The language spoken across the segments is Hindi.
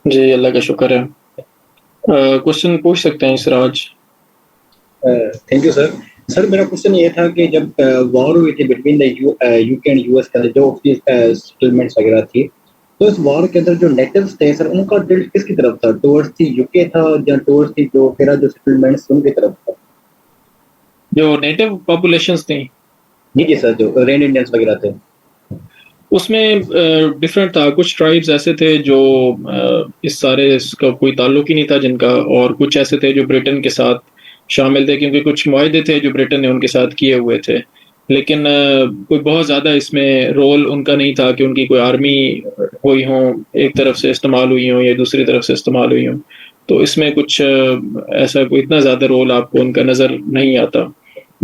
जी, अल्लाह का शुक्र है। क्वेश्चन पूछ सकते हैं Siraj. Thank you sir. Sir मेरा क्वेश्चन ये था कि जब वॉर हुई थी between the UK and US के अंदर जो सेटलमेंट्स वगैरह थी, तो इस वॉर के अंदर जो नेटिव्स थे सर उनका टिल्ट किसकी तरफ था? टुवर्ड्स थी यूके था या टुवर्ड्स थी जो फिर जो सेटलमेंट्स उनकी तरफ था? जो नेटिव पॉपुलेशंस थी जी जी सर, जो रेन इंडियंस वगैरह थे। उसमें डिफरेंट था। कुछ ट्राइब्स ऐसे थे जो इस सारे इसका कोई ताल्लुक ही नहीं था जिनका, और कुछ ऐसे थे जो ब्रिटेन के साथ शामिल थे क्योंकि कुछ मुआहदे थे जो ब्रिटेन ने उनके साथ किए हुए थे। लेकिन कोई बहुत ज़्यादा इसमें रोल उनका नहीं था कि उनकी कोई आर्मी हुई हो, एक तरफ से इस्तेमाल हुई हो या दूसरी तरफ से इस्तेमाल हुई हो। तो इसमें कुछ ऐसा कोई इतना ज़्यादा रोल आपको उनका नज़र नहीं आता।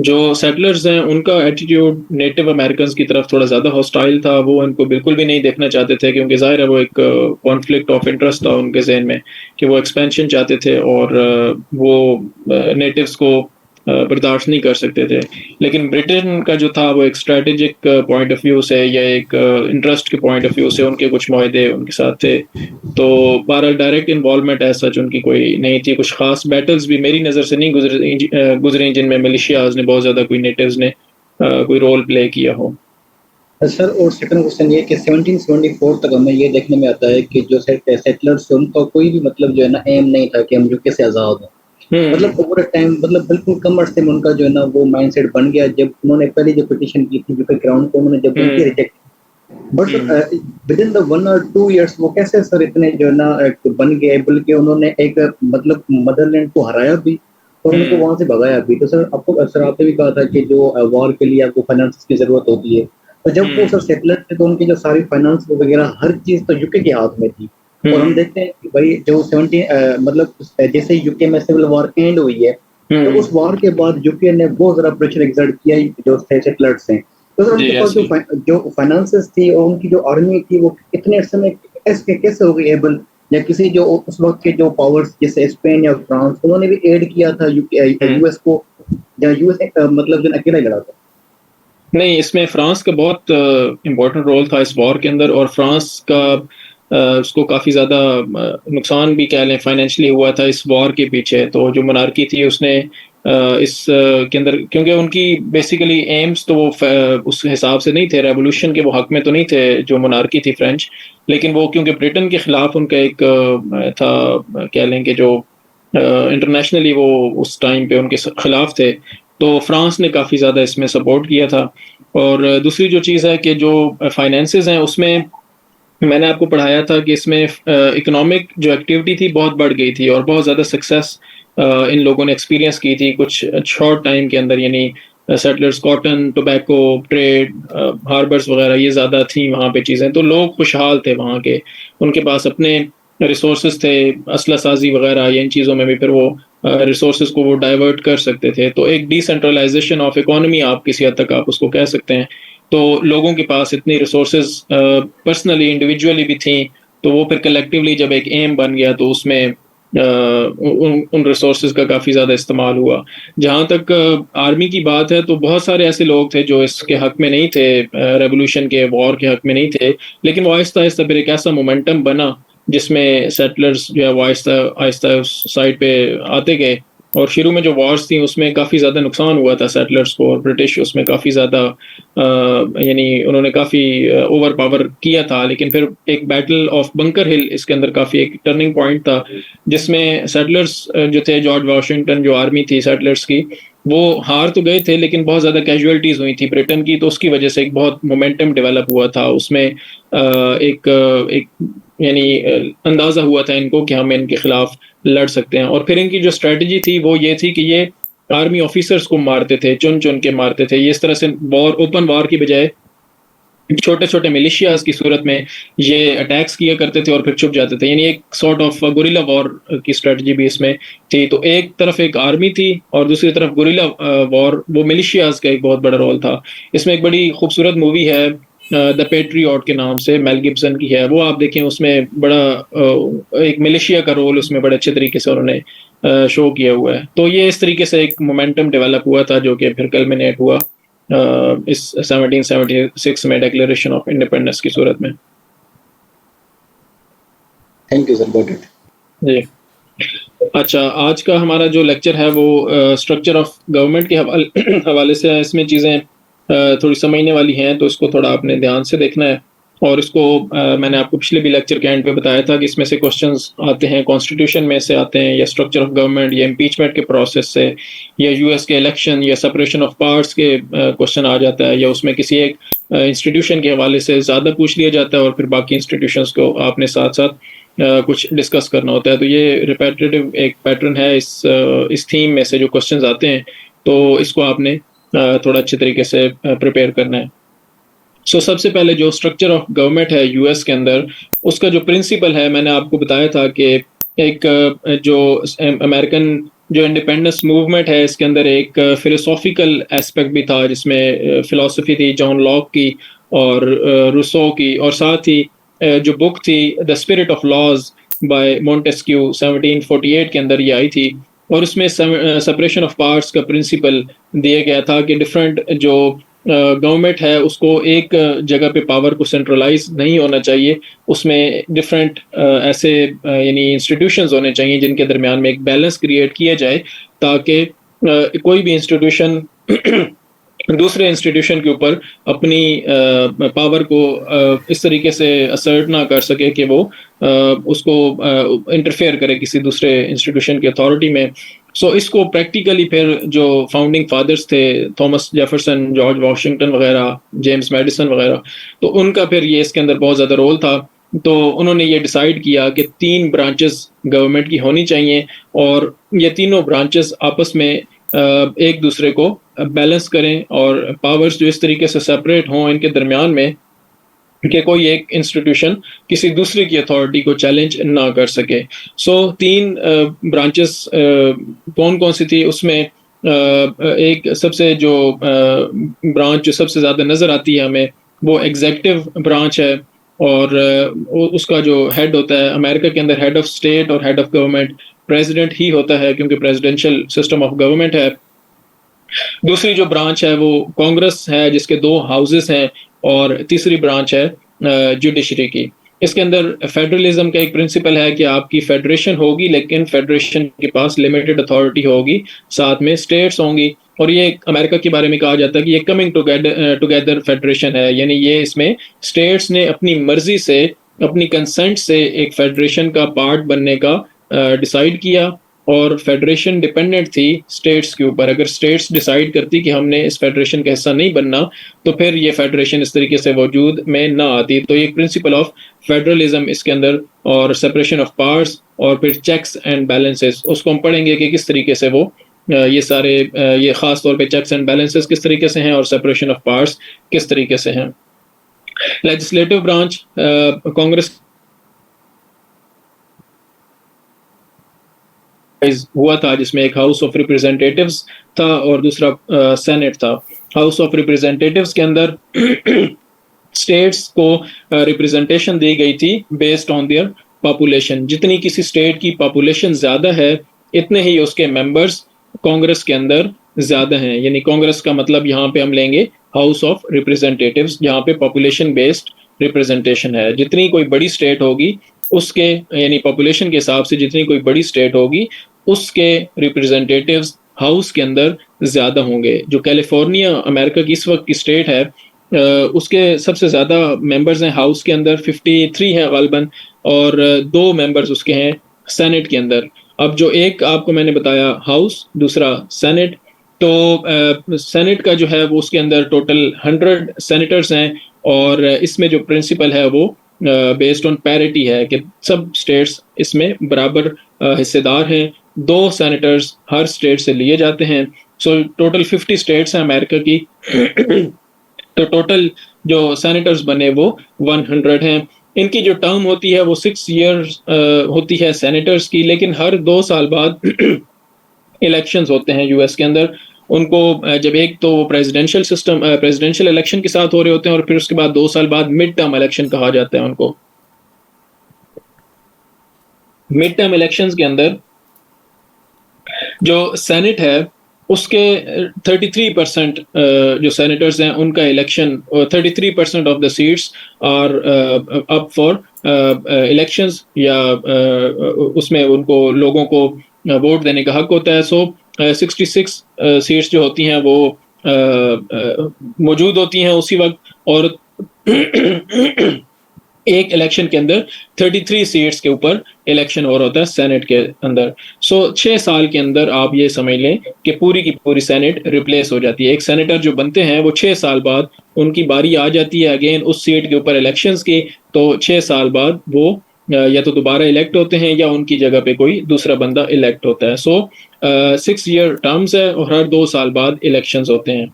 जो सेटलर्स हैं उनका एटीट्यूड नेटिव अमेरिकन की तरफ थोड़ा ज़्यादा हॉस्टाइल था। वो इनको बिल्कुल भी नहीं देखना चाहते थे क्योंकि ज़ाहिर है वो एक कॉन्फ्लिक्ट ऑफ इंटरेस्ट था उनके जहन में कि वो एक्सपेंशन चाहते थे और वो नेटिव्स को बर्दाश्त नहीं कर सकते थे। लेकिन ब्रिटेन का जो था वो एक स्ट्रेटेजिक पॉइंट ऑफ व्यू से या एक इंटरेस्ट के पॉइंट ऑफ व्यू से उनके कुछ मुआहदे उनके साथ थे। तो बहरहाल डायरेक्ट इन्वॉल्वमेंट ऐसा सच उनकी कोई नहीं थी। कुछ खास बैटल्स भी मेरी नज़र से नहीं गुजरी जिनमें मिलिशियाज ने बहुत ज़्यादा कोई नेटिव्स ने कोई रोल प्ले किया हो। सर और सेकंड क्वेश्चन ये कि 1774 तक हमें ये देखने में आता है कि जो सेटलर्स थे उनका कोई भी मतलब जो है ना एम नहीं था कि हम यूके से आज़ाद हों। मतलब ओवर टाइम मतलब बिल्कुल कम अरसे में उनका जो है ना वो माइंडसेट बन गया। जब उन्होंने पहले जो पिटीशन की थी यूके क्राउन को उन्होंने जब गई थी हुँ, reject, but hmm, sir within the 1 और 2 इयर्स वो कैसे सर इतने जो है ना एक बन गए, बल्कि उन्होंने एक मतलब मदरलैंड को हराया भी और उनको हुँ, वहां से भगाया भी। तो सर आपको सर आपने भी कहा था कि जो वॉर के लिए आपको फाइनेंस की जरूरत होती है, तो जब वो हुँ, सर सेटलर थे तो उनकी जो सारी फाइनेंस वगैरह हर चीज तो यूके के हाथ में थी। और हम हुँ, देखते हैं कि भाई जो 70 मतलब जैसे यूके में सिविल वॉर एंड हुई है, तो हुँ। उस वॉर के बाद यूके ने बहुत ज्यादा प्रेशर एक्सर्ट किया जो सेटलर्स हैं। तो सर जी, उनके पास ऐसे ही। जो फाइनेंसेस थी और उनकी जो आर्मी थी वो इतने समय कैसे हो गई एबल, या किसी जो उस वक्त के जो पावर्स जैसे स्पेन या फ्रांस उन्होंने भी एड किया था हुँ। यूएस को, या यूएस मतलब जो अकेला ही लड़ा था? नहीं, इसमें फ्रांस का बहुत इम्पोर्टेंट रोल था इस वॉर के अंदर, और फ्रांस का उसको काफ़ी ज़्यादा नुकसान भी कह लें फाइनेंशियली हुआ था इस वॉर के पीछे। तो जो मोनार्की थी उसने के अंदर, क्योंकि उनकी बेसिकली एम्स तो वो उस हिसाब से नहीं थे, रेवोल्यूशन के वो हक में तो नहीं थे जो मोनार्की थी फ्रेंच। लेकिन वो क्योंकि ब्रिटेन के खिलाफ उनका एक था, कह लें कि जो इंटरनेशनली वो उस टाइम पे उनके खिलाफ थे। तो फ्रांस ने काफ़ी ज़्यादा इसमें सपोर्ट किया था। और दूसरी जो चीज़ है कि जो फाइनेंसेस हैं उसमें मैंने आपको पढ़ाया था कि इसमें इकोनॉमिक जो एक्टिविटी थी बहुत बढ़ गई थी और बहुत ज़्यादा सक्सेस इन लोगों ने एक्सपीरियंस की थी कुछ शॉर्ट टाइम के अंदर। यानी settlers cotton, tobacco trade, harbours वगैरह ये ज़्यादा थी वहाँ पे चीज़ें, तो लोग खुशहाल थे वहाँ के। उनके पास अपने रिसोर्सेज थे, असला साजी वगैरह, या इन चीज़ों में भी फिर वो रिसोर्सेज को वो डाइवर्ट कर सकते थे। तो एक डिसेंट्रलाइजेशन ऑफ इकोनॉमी आप किसी हद तक आप उसको कह सकते हैं। तो लोगों के पास इतनी रिसोर्सेज पर्सनली इंडिविजुअली भी थी, तो वो फिर कलेक्टिवली जब एक एम बन गया तो उसमें उन रिसोर्सेज का काफ़ी ज़्यादा इस्तेमाल हुआ। जहाँ तक आर्मी की बात है तो बहुत सारे ऐसे लोग थे जो इसके हक में नहीं थे, रेवोल्यूशन के वॉर के हक में नहीं थे। लेकिन वो आहिस्ता आहिस्ता फिर एक ऐसा मोमेंटम बना जिसमें सेटलर्स जो है वो आहिस्ता आहिस्ता उस साइड पे आते गए। और शुरू में जो वॉर्स थी उसमें काफ़ी ज़्यादा नुकसान हुआ था सेटलर्स को, और ब्रिटिश उसमें काफ़ी ज़्यादा यानी उन्होंने काफ़ी ओवर पावर किया था। लेकिन फिर एक बैटल ऑफ बंकर हिल इसके अंदर काफ़ी एक टर्निंग पॉइंट था जिसमें सेटलर्स जो थे, जॉर्ज वाशिंगटन जो आर्मी थी सेटलर्स की, वो हार तो गए थे लेकिन बहुत ज़्यादा कैजुअलिटीज़ हुई थी ब्रिटेन की, तो उसकी वजह से एक बहुत मोमेंटम डेवलप हुआ था उसमें। एक यानी अंदाज़ा हुआ था इनको कि हम इनके खिलाफ लड़ सकते हैं। और फिर इनकी जो स्ट्रेटजी थी वो ये थी कि ये आर्मी ऑफिसर्स को मारते थे, चुन-चुन के मारते थे। ये इस तरह से वॉर, ओपन वॉर की बजाय छोटे-छोटे मिलिशियाज़ की सूरत में ये अटैक्स किया करते थे और फिर छुप जाते थे। यानी एक सॉर्ट ऑफ गुरिल्ला वॉर की स्ट्रेटजी भी इसमें थी। तो एक तरफ एक आर्मी थी और दूसरी तरफ गुरिल्ला वॉर, वो मिलिशियाज़ का एक बहुत बड़ा रोल था। इसमें एक बड़ी खूबसूरत मूवी है द पैट्रियट के नाम से, मेल गिब्सन की है। वो आप देखें, उसमें बड़ा एक मिलिशिया का रोल उसमें बड़े अच्छे तरीके से उन्होंने शो किया हुआ है। तो ये इस तरीके से एक मोमेंटम डेवलप हुआ था जो कि फिर कल्मिनेट हुआ इस 1776 में डिक्लेरेशन ऑफ इंडिपेंडेंस की सूरत में। Thank you sir, got it. जी। अच्छा, आज का हमारा जो लेक्चर है वो स्ट्रक्चर ऑफ गवर्नमेंट के हवाले से है। इसमें चीज़ें थोड़ी समझने वाली हैं, तो इसको थोड़ा आपने ध्यान से देखना है। और इसको मैंने आपको पिछले भी लेक्चर के एंड पे बताया था कि इसमें से क्वेश्चंस आते हैं, कॉन्स्टिट्यूशन में से आते हैं, या स्ट्रक्चर ऑफ गवर्नमेंट, या इम्पीचमेंट के प्रोसेस से, या यूएस के इलेक्शन या सेपरेशन ऑफ पार्ट्स के क्वेश्चन आ जाता है, या उसमें किसी एक इंस्टीट्यूशन के हवाले से ज़्यादा पूछ लिया जाता है और फिर बाकी इंस्टीट्यूशंस को आपने साथ साथ कुछ डिस्कस करना होता है। तो ये रिपीटेटिव एक पैटर्न है इस थीम में से जो क्वेश्चंस आते हैं, तो इसको आपने थोड़ा अच्छे तरीके से प्रिपेयर करना है। सबसे पहले जो स्ट्रक्चर ऑफ गवर्नमेंट है यूएस के अंदर, उसका जो प्रिंसिपल है, मैंने आपको बताया था कि एक जो अमेरिकन जो इंडिपेंडेंस मूवमेंट है, इसके अंदर एक फिलोसॉफिकल एस्पेक्ट भी था, जिसमें फिलोसफी थी जॉन लॉक की और रूसो की, और साथ ही जो बुक थी the spirit of laws by Montesquieu 1748 के अंदर ये आई थी। और उसमें सेपरेशन ऑफ पार्ट्स का प्रिंसिपल दिया गया था कि डिफरेंट जो गवर्नमेंट है उसको एक जगह पे पावर को सेंट्रलाइज नहीं होना चाहिए, उसमें डिफरेंट ऐसे यानी इंस्टीट्यूशंस होने चाहिए जिनके दरमियान में एक बैलेंस क्रिएट किया जाए, ताकि कोई भी इंस्टीट्यूशन दूसरे इंस्टीट्यूशन के ऊपर अपनी पावर को इस तरीके से असर्ट ना कर सके कि वो उसको इंटरफेयर करे किसी दूसरे इंस्टीट्यूशन की अथॉरिटी में। इसको प्रैक्टिकली फिर जो फाउंडिंग फादर्स थे, थॉमस जेफरसन, जॉर्ज वाशिंगटन वगैरह, जेम्स मेडिसन वगैरह, तो उनका फिर ये इसके अंदर बहुत ज़्यादा रोल था। तो उन्होंने ये डिसाइड किया कि 3 ब्रांचेस गवर्नमेंट की होनी चाहिए, और ये तीनों ब्रांचेस आपस में एक दूसरे को बैलेंस करें, और पावर्स जो इस तरीके से सेपरेट हों इनके दरमियान में कि कोई एक इंस्टीट्यूशन किसी दूसरे की अथॉरिटी को चैलेंज ना कर सके। 3 ब्रांचेस कौन कौन सी थी उसमें, एक सबसे जो ब्रांच जो सबसे ज़्यादा नज़र आती है हमें, वो एग्जीक्यूटिव ब्रांच है। और उसका जो हेड होता है, अमेरिका के अंदर हेड ऑफ स्टेट और हेड ऑफ गवर्नमेंट प्रेसिडेंट ही होता है, क्योंकि प्रेसिडेंशियल सिस्टम ऑफ गवर्नमेंट है। दूसरी जो ब्रांच है वो कांग्रेस है, जिसके 2 हाउसेस हैं, और तीसरी ब्रांच है जुडिशरी की। इसके अंदर फेडरलिज्म का एक प्रिंसिपल है कि आपकी फेडरेशन होगी, लेकिन फेडरेशन के पास लिमिटेड अथॉरिटी होगी, साथ में स्टेट्स होंगी। और ये अमेरिका के बारे में कहा जाता है कि ये कमिंग टुगेदर फेडरेशन है, यानी ये इसमें स्टेट्स ने अपनी मर्जी से, अपनी कंसेंट से एक फेडरेशन का पार्ट बनने का डिसाइड किया, और फेडरेशन डिपेंडेंट थी स्टेट्स के ऊपर। अगर स्टेट्स डिसाइड करती कि हमने इस फेडरेशन का हिस्सा नहीं बनना, तो फिर ये फेडरेशन इस तरीके से वजूद में ना आती। तो ये प्रिंसिपल ऑफ फेडरलिज्म इसके अंदर, और सेपरेशन ऑफ पावर्स, और फिर चेक्स एंड बैलेंसेस, उसको हम पढ़ेंगे कि किस तरीके से वो ये सारे ये खास तौर पे चेक्स एंड बैलेंसेस किस तरीके से हैं, और सेपरेशन ऑफ पावर्स किस तरीके से हैं। लेजिस्लेटिव ब्रांच कांग्रेस हुआ था, जिसमें एक हाउस ऑफ रिप्रेजेंटेटिव्स था और दूसरा सेनेट था। हाउस ऑफ रिप्रेजेंटेटिव्स के अंदर स्टेट्स को रिप्रेजेंटेशन दी गई थी बेस्ड ऑन देयर पॉपुलेशन। जितनी किसी स्टेट की पॉपुलेशन ज्यादा है, इतने ही उसके मेंबर्स कांग्रेस के अंदर ज्यादा हैं। यानी कांग्रेस का मतलब यहाँ पे हम लेंगे हाउस ऑफ रिप्रेजेंटेटिव्स, जहाँ पे पॉपुलेशन बेस्ड रिप्रेजेंटेशन है। जितनी कोई बड़ी स्टेट होगी उसके, यानी पॉपुलेशन के हिसाब से जितनी कोई बड़ी स्टेट होगी, उसके रिप्रेजेंटेटिव्स हाउस के अंदर ज्यादा होंगे। जो कैलिफोर्निया अमेरिका की इस वक्त की स्टेट है, उसके सबसे ज्यादा मेंबर्स हैं हाउस के अंदर, 53 हैं गालिबन, और 2 मेंबर्स उसके हैं सेनेट के अंदर। अब जो एक आपको मैंने बताया हाउस, दूसरा सेनेट, तो सेनेट का जो है वो उसके अंदर टोटल 100 सेनेटर्स हैं, और इसमें जो प्रिंसिपल है वो बेस्ड ऑन पैरिटी है कि सब स्टेट्स इसमें बराबर हिस्सेदार हैं। 2 सेनेटर्स हर स्टेट से लिए जाते हैं। टोटल 50 स्टेट्स हैं अमेरिका की। तो टोटल जो सेनेटर्स बने वो 100 हैं। इनकी जो टर्म होती है वो 6 ईयर्स होती है सेनेटर्स की, लेकिन हर 2 साल बाद इलेक्शंस होते हैं यूएस के अंदर। उनको जब एक तो प्रेसिडेंशियल सिस्टम प्रेसिडेंशियल इलेक्शन के साथ हो रहे होते हैं, और फिर उसके बाद 2 साल बाद मिड टर्म इलेक्शन कहा जाता है उनको। मिड टर्म इलेक्शंस के अंदर जो सेनेट है उसके 33% जो सेनेटर्स हैं उनका election, 33% of the seats are up for elections, या उसमें उनको लोगों को वोट देने का हक होता है। सो 66 सीट्स जो होती हैं वो मौजूद होती हैं उसी वक्त, और एक इलेक्शन के अंदर 33 सीट्स के ऊपर इलेक्शन और होता है सेनेट के अंदर। सो 6 साल के अंदर आप ये समझ लें कि पूरी की पूरी सेनेट रिप्लेस हो जाती है। एक सेनेटर जो बनते हैं वो 6 साल बाद उनकी बारी आ जाती है अगेन उस सीट के ऊपर इलेक्शंस की, तो 6 साल बाद वो या तो दोबारा इलेक्ट होते हैं या उनकी जगह पे कोई दूसरा बंदा इलेक्ट होता है। सो 6 ईयर टर्म्स है और हर 2 साल बाद इलेक्शंस होते हैं।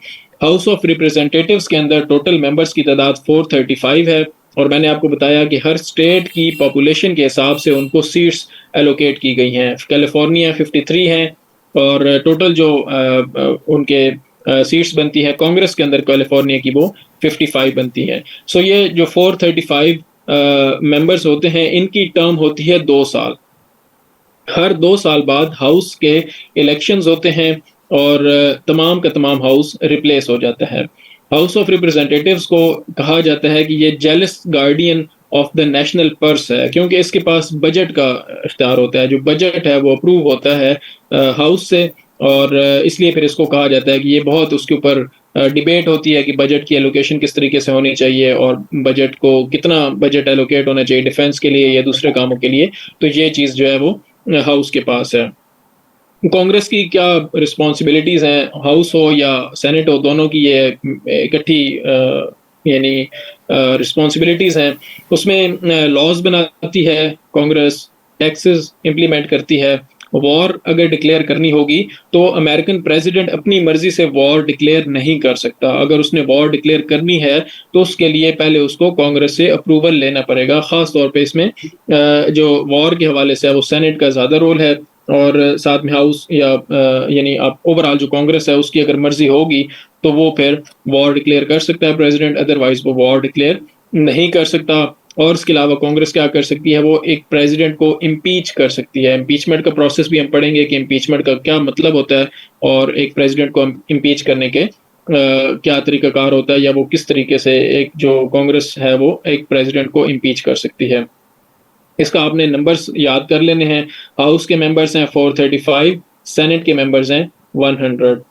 हाउस ऑफ रिप्रेजेंटेटिव्स के अंदर टोटल मेंबर्स की तादाद 435 है, और मैंने आपको बताया कि हर स्टेट की पॉपुलेशन के हिसाब से उनको सीट्स एलोकेट की गई हैं। कैलिफोर्निया 53 हैं, और टोटल जो उनके सीट्स बनती है कांग्रेस के अंदर कैलिफोर्निया की वो 55 बनती है। सो ये जो 435 मेंबर्स होते हैं इनकी टर्म होती है 2 साल। हर 2 साल बाद हाउस के इलेक्शंस होते हैं और तमाम का तमाम हाउस रिप्लेस हो जाता है। हाउस ऑफ रिप्रेजेंटेटिव्स को कहा जाता है कि ये jealous guardian of the national purse है, क्योंकि इसके पास बजट का इख्तियार होता है। जो बजट है वो अप्रूव होता है हाउस से, और इसलिए फिर इसको कहा जाता है कि ये बहुत उसके ऊपर डिबेट होती है कि बजट की एलोकेशन किस तरीके से होनी चाहिए और बजट को कितना बजट एलोकेट होना चाहिए डिफेंस के लिए या दूसरे कामों के लिए। तो ये चीज़ जो है वो हाउस के पास है। कांग्रेस की क्या रिस्पॉन्सिबिलिटीज हैं, हाउस हो या सेनेट हो, दोनों की ये इकट्ठी यानी रिस्पॉन्सिबिलिटीज हैं। उसमें लॉज बनाती है कांग्रेस, टैक्सेस इंप्लीमेंट करती है। वॉर अगर डिक्लेयर करनी होगी तो अमेरिकन प्रेसिडेंट अपनी मर्जी से वॉर डिक्लेयर नहीं कर सकता। अगर उसने वॉर डिक्लेयर करनी है तो उसके लिए पहले उसको कांग्रेस से अप्रूवल लेना पड़ेगा। खास तौर पे इसमें जो वॉर के हवाले से है वो सेनेट का ज़्यादा रोल है, और साथ में हाउस या यानी आप ओवरऑल जो कांग्रेस है उसकी अगर मर्जी होगी तो वो फिर वॉर डिक्लेयर कर सकता है प्रेसिडेंट, अदरवाइज वो वॉर डिक्लेयर नहीं कर सकता। और इसके अलावा कांग्रेस क्या कर सकती है, वो एक प्रेसिडेंट को इम्पीच कर सकती है। इम्पीचमेंट का प्रोसेस भी हम पढ़ेंगे कि इम्पीचमेंट का क्या मतलब होता है, और एक प्रेसिडेंट को इम्पीच करने के क्या तरीकाकार होता है, या वो किस तरीके से एक जो कांग्रेस है वो एक प्रेसिडेंट को इम्पीच कर सकती है। इसका आपने नंबर्स याद कर लेने हैं। हाउस के मेंबर्स हैं 435, सेनेट के मेंबर्स हैं 100।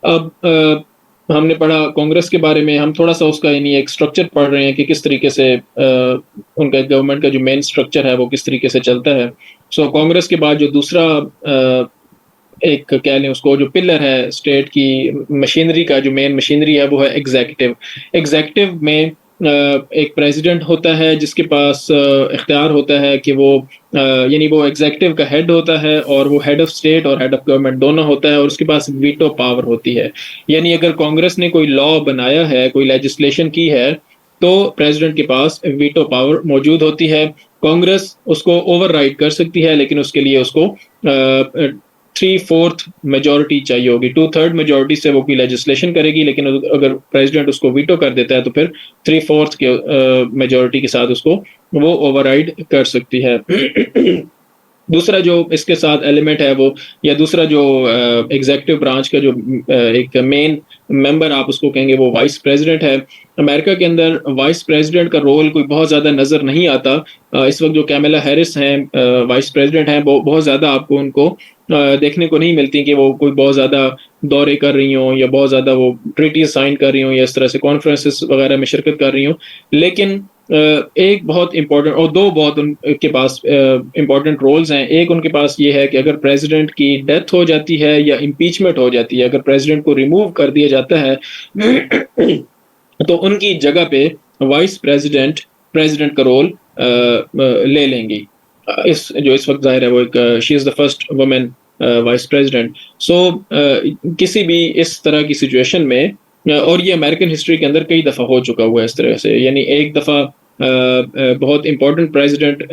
अब हमने पढ़ा कांग्रेस के बारे में, हम थोड़ा सा उसका यानी एक स्ट्रक्चर पढ़ रहे हैं कि किस तरीके से उनका गवर्नमेंट का जो मेन स्ट्रक्चर है वो किस तरीके से चलता है। सो कांग्रेस के बाद जो दूसरा एक कह लें उसको जो पिलर है स्टेट की मशीनरी का, जो मेन मशीनरी है वो है एग्जीक्यूटिव। एग्जीक्यूटिव में एक प्रेसिडेंट होता है जिसके पास इख्तियार होता है कि वो यानी वो एग्जीक्यूटिव का हेड होता है, और वो हेड ऑफ स्टेट और हेड ऑफ गवर्नमेंट दोनों होता है, और उसके पास वीटो पावर होती है। यानी अगर कांग्रेस ने कोई लॉ बनाया है, कोई लेजिस्लेशन की है, तो प्रेसिडेंट के पास वीटो पावर मौजूद होती है। कांग्रेस उसको ओवरराइड कर सकती है, लेकिन उसके लिए उसको 3/4 मेजोरिटी चाहिए होगी। 2/3 मेजोरिटी से वो कोई लेजिस्लेशन करेगी, लेकिन अगर प्रेसिडेंट उसको वीटो कर देता है तो फिर 3/4 के मेजोरिटी के साथ उसको वो ओवरराइड कर सकती है। दूसरा जो इसके साथ एलिमेंट है वो, या दूसरा जो एग्जीक्यूटिव ब्रांच का जो एक मेन मेंबर आप उसको कहेंगे वो वाइस प्रेसिडेंट है। अमेरिका के अंदर वाइस प्रेसिडेंट का रोल कोई बहुत ज़्यादा नज़र नहीं आता। इस वक्त जो कैमला हैरिस हैं वाइस प्रेसिडेंट हैं, वो बहुत ज़्यादा आपको उनको देखने को नहीं मिलती कि वो कोई बहुत ज़्यादा दौरे कर रही हों या बहुत ज़्यादा वो ट्रीटीज साइन कर रही हों या इस तरह से कॉन्फ्रेंसेस वगैरह में शिरकत कर रही हों। लेकिन एक बहुत इंपॉर्टेंट और दो बहुत उनके पास इंपॉर्टेंट रोल्स हैं। एक उनके पास ये है कि अगर प्रेसिडेंट की डेथ हो जाती है या इम्पीचमेंट हो जाती है, अगर प्रेसिडेंट को रिमूव कर दिया जाता है तो उनकी जगह पे वाइस प्रेसिडेंट प्रेसिडेंट का रोल ले लेंगी। इस वक्त जाहिर है वो एक she is the first women vice president. So किसी भी इस तरह की सिचुएशन में और ये अमेरिकन हिस्ट्री के अंदर कई दफ़ा हो चुका हुआ है इस तरह से। यानी एक दफ़ा बहुत important president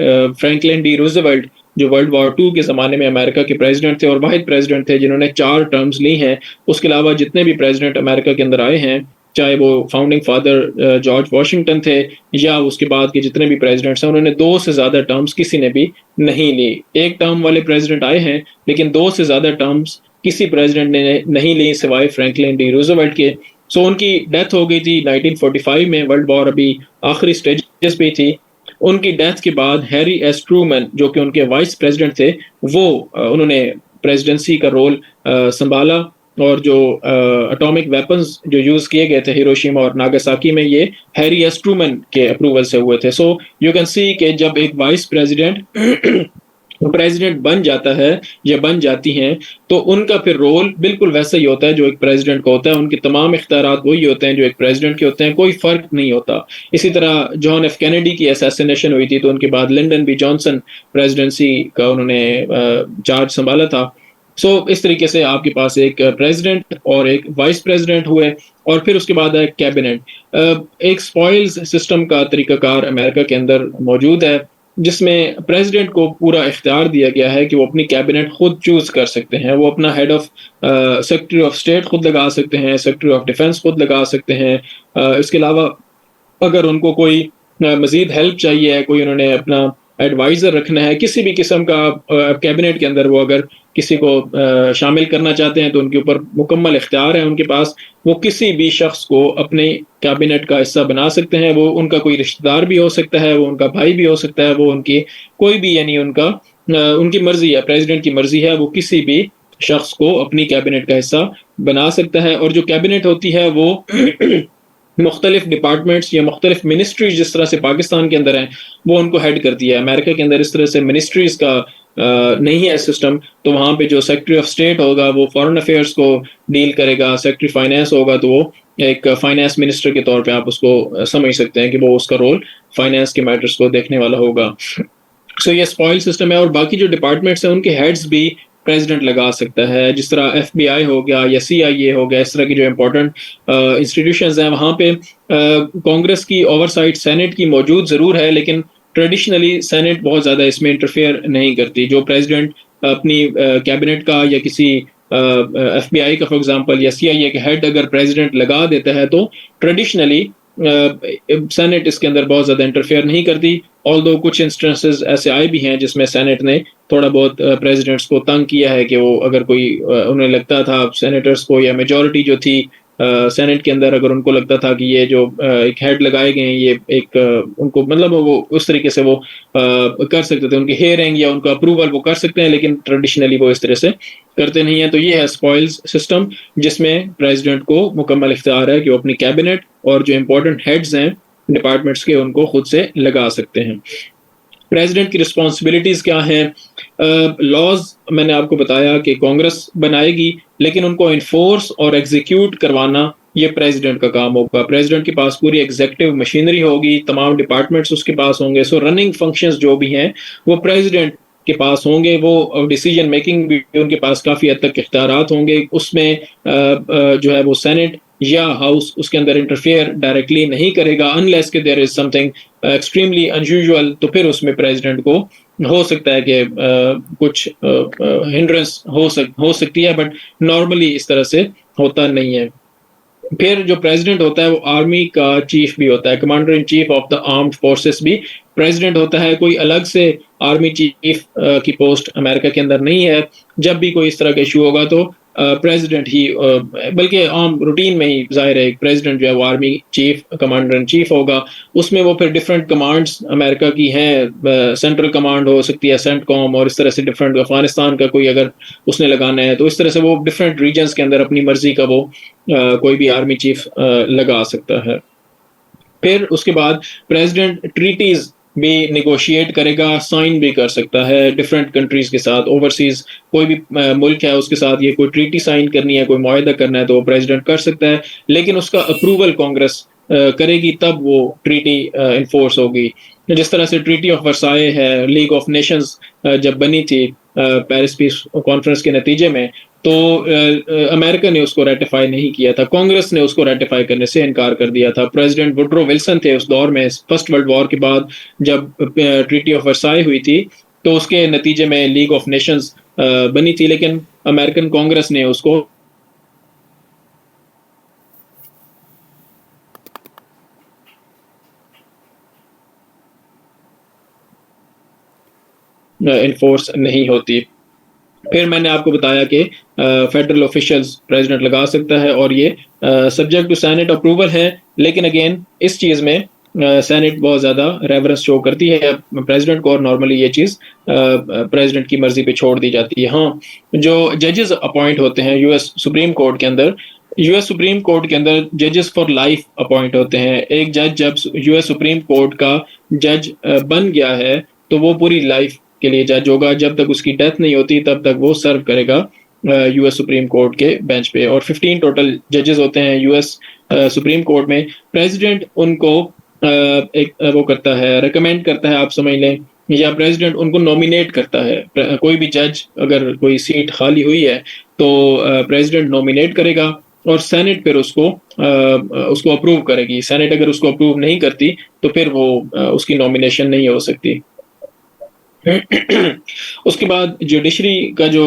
Franklin D Roosevelt जो वर्ल्ड वॉर 2 के ज़माने में अमेरिका के प्रेसिडेंट थे और वाहिद प्रेसिडेंट थे जिन्होंने 4 टर्म्स ली हैं। उसके अलावा जितने भी प्रेसिडेंट अमेरिका के अंदर आए हैं चाहे वो फाउंडिंग फादर जॉर्ज वॉशिंगटन थे या उसके बाद के जितने भी प्रेसिडेंट्स हैं, उन्होंने 2 से ज़्यादा टर्म्स किसी ने भी नहीं ली। 1 टर्म वाले प्रेसिडेंट आए हैं, लेकिन 2 से ज़्यादा टर्म्स किसी प्रेसिडेंट ने नहीं ली सिवाय फ्रैंकलिन डी रूजवेल्ट के। सो उनकी डेथ हो गई थी 1945 में, वर्ल्ड वॉर अभी आखिरी स्टेजेस पे थी। उनकी डेथ के बाद हैरी एस ट्रूमैन, जो कि उनके वाइस प्रेसिडेंट थे, वो उन्होंने प्रेसिडेंसी का रोल संभाला, और जो एटॉमिक वेपन्स जो यूज किए गए थे हिरोशिमा और नागासाकी में, ये हैरी एस ट्रूमैन के अप्रूवल से हुए थे। सो यू कैन सी कि जब एक वाइस प्रेसिडेंट प्रेसिडेंट बन जाता है या बन जाती हैं, तो उनका फिर रोल बिल्कुल वैसा ही होता है जो एक प्रेसिडेंट का होता है। उनके तमाम इख्तियारात वही होते हैं जो एक प्रेसिडेंट के होते हैं, कोई फर्क नहीं होता। इसी तरह जॉन एफ कैनेडी की असैसिनेशन हुई थी, तो उनके बाद लिंडन बी जॉनसन प्रेसिडेंसी का उन्होंने चार्ज संभाला था। सो इस तरीके से आपके पास एक प्रेसिडेंट और एक वाइस प्रेसिडेंट हुए, और फिर उसके बाद है कैबिनेट। एक स्पॉइल्स सिस्टम का तरीकाकार अमेरिका के अंदर मौजूद है, जिसमें प्रेसिडेंट को पूरा इख्तियार दिया गया है कि वो अपनी कैबिनेट खुद चूज कर सकते हैं। वो अपना head of secretary of state खुद लगा सकते हैं, सेक्रेटरी ऑफ डिफेंस खुद लगा सकते हैं। इसके अलावा अगर उनको कोई मजीद हेल्प चाहिए है, कोई उन्होंने अपना एडवाइजर रखना है किसी भी किस्म का कैबिनेट के अंदर, वो अगर किसी को शामिल करना चाहते हैं तो उनके ऊपर मुकम्मल इख्तियार है उनके पास। वो किसी भी शख्स को अपने कैबिनेट का हिस्सा बना सकते हैं। वो उनका कोई रिश्तेदार भी हो सकता है, वो उनका भाई भी हो सकता है, वो उनकी कोई भी, यानी उनका उनकी मर्जी है, प्रेसिडेंट की मर्जी है, वो किसी भी शख्स को अपनी कैबिनेट का हिस्सा बना सकता है। और जो कैबिनेट होती है वो मुख्तलिफ डिपार्टमेंट्स या मुख्तलिफ मिनिस्ट्रीज जिस तरह से पाकिस्तान के अंदर हैं, वो उनको हेड करती है। अमेरिका के अंदर इस तरह से मिनिस्ट्रीज का नहीं है सिस्टम, तो वहाँ पे जो सेक्रेटरी ऑफ स्टेट होगा वो फॉरेन अफेयर्स को डील करेगा, सेक्रेटरी फाइनेंस होगा तो वो एक फाइनेंस मिनिस्टर के तौर पे आप उसको समझ सकते हैं कि वो उसका रोल फाइनेंस के मैटर्स को देखने वाला होगा। सो ये स्पॉइल सिस्टम है, और बाकी जो डिपार्टमेंट्स हैं उनके हेड्स भी प्रेसिडेंट लगा सकता है। जिस तरह FBI हो गया या CIA हो गया, इस तरह की जो इम्पोर्टेंट इंस्टीट्यूशंस हैं, वहाँ पे कांग्रेस की ओवरसाइट सेनेट की मौजूद ज़रूर है, लेकिन ट्रेडिशनली सेनेट बहुत ज़्यादा इसमें इंटरफेयर नहीं करती। जो प्रेसिडेंट अपनी कैबिनेट का या किसी FBI का फॉर एग्जांपल या CIA का हेड अगर प्रेसिडेंट लगा देता है, तो ट्रेडिशनली सेनेट इसके अंदर बहुत ज़्यादा इंटरफेयर नहीं करती। ऑल्दो कुछ इंस्टेंसेस ऐसे आए भी हैं जिसमें सेनेट ने थोड़ा बहुत प्रेसिडेंट्स को तंग किया है कि वो अगर कोई उन्हें लगता था सेनेटर्स को, या मेजॉरिटी जो थी सेनेट के अंदर, अगर उनको लगता था कि ये जो एक हेड लगाए गए हैं ये एक उनको मतलब वो उस तरीके से वो कर सकते थे, उनकी हेयरिंग या उनका अप्रूवल वो कर सकते हैं, लेकिन ट्रेडिशनली वो इस तरह से करते नहीं है। तो ये है स्पॉइल्स सिस्टम, जिसमें प्रेसिडेंट को मुकम्मल इख्तियार है कि वो अपनी कैबिनेट और जो इंपॉर्टेंट हेड्स हैं डिपार्टमेंट्स के, उनको खुद से लगा सकते हैं। प्रेसिडेंट की रिस्पॉन्सिबिलिटीज क्या हैं? लॉज मैंने आपको बताया कि कांग्रेस बनाएगी, लेकिन उनको इन्फोर्स और एग्जीक्यूट करवाना ये प्रेसिडेंट का काम होगा। प्रेसिडेंट के पास पूरी एग्जीक्यूटिव मशीनरी होगी, तमाम डिपार्टमेंट्स उसके पास होंगे। सो रनिंग फंक्शंस जो भी हैं वो प्रेसिडेंट के पास होंगे। वो डिसीजन मेकिंग भी उनके पास काफ़ी हद तक इख्तियारात होंगे। उसमें जो है वो सेनेट या हाउस उसके अंदर इंटरफेयर डायरेक्टली नहीं करेगा, अनलेस के there is something extremely unusual, तो फिर उसमें प्रेसिडेंट को हो सकता है कि कुछ हिंड्रेंस हो सकती है, बट नॉर्मली इस तरह से होता नहीं है। फिर जो प्रेसिडेंट होता है वो आर्मी का चीफ भी होता है, commander in chief of the armed forces भी प्रेसिडेंट होता है। कोई अलग से आर्मी चीफ की पोस्ट अमेरिका के अंदर नहीं है। जब भी कोई इस तरह का इशू होगा तो प्रेसिडेंट ही, बल्कि आम रूटीन में ही जाहिर है प्रेसिडेंट जो है वो army chief, commander in chief होगा। उसमें वो फिर डिफरेंट कमांड्स अमेरिका की हैं, सेंट्रल कमांड हो सकती है, सेंटकॉम, और इस तरह से डिफरेंट, अफगानिस्तान का कोई अगर उसने लगाना है तो इस तरह से वो डिफरेंट रीजन्स के अंदर अपनी मर्जी का वो कोई भी आर्मी चीफ लगा सकता है। फिर उसके बाद प्रेसिडेंट ट्रीटीज भी निगोशिएट करेगा, साइन भी कर सकता है डिफरेंट कंट्रीज के साथ। ओवरसीज कोई भी मुल्क है उसके साथ ये कोई ट्रीटी साइन करनी है, कोई मुआहदा करना है, तो वो प्रेसिडेंट कर सकता है, लेकिन उसका अप्रूवल कांग्रेस करेगी, तब वो ट्रीटी इन्फोर्स होगी। जिस तरह से ट्रीटी ऑफ वर्साए है, लीग ऑफ नेशंस जब बनी थी पेरिस पीस कॉन्फ्रेंस के नतीजे में, तो अमेरिका ने उसको रेटिफाई नहीं किया था, कांग्रेस ने उसको रेटिफाई करने से इनकार कर दिया था। प्रेसिडेंट वुडरो विल्सन थे उस दौर में, फर्स्ट वर्ल्ड वॉर के बाद जब ट्रीटी ऑफ वर्साई हुई थी, तो उसके नतीजे में लीग ऑफ नेशंस बनी थी, लेकिन अमेरिकन कांग्रेस ने उसको इन्फोर्स नहीं होती। फिर मैंने आपको बताया कि फेडरल ऑफिशियल्स प्रेसिडेंट लगा सकता है और ये सब्जेक्ट टू सेनेट अप्रूवल है, लेकिन अगेन इस चीज़ में सेनेट बहुत ज़्यादा रेफरेंस शो करती है प्रेसिडेंट को, और नॉर्मली ये चीज़ प्रेसिडेंट की मर्जी पे छोड़ दी जाती है। हाँ, जो जजेस अपॉइंट होते हैं यूएस सुप्रीम कोर्ट के अंदर, यूएस सुप्रीम कोर्ट के अंदर जजेस फॉर लाइफ अपॉइंट होते हैं। एक जज जब यूएस सुप्रीम कोर्ट का जज बन गया है तो वो पूरी लाइफ के लिए जज होगा, जब तक उसकी डेथ नहीं होती तब तक वो सर्व करेगा यूएस सुप्रीम कोर्ट के बेंच पे। और 15 टोटल जजेस होते हैं यूएस सुप्रीम कोर्ट में। प्रेसिडेंट उनको एक वो करता है, रिकमेंड करता है, आप समझ लें, या प्रेसिडेंट उनको नॉमिनेट करता है। कोई भी जज, अगर कोई सीट खाली हुई है तो प्रेसिडेंट नॉमिनेट करेगा और सेनेट फिर उसको अप्रूव करेगी। सेनेट अगर उसको अप्रूव नहीं करती तो फिर वो उसकी नॉमिनेशन नहीं हो सकती। उसके बाद जुडिशरी का जो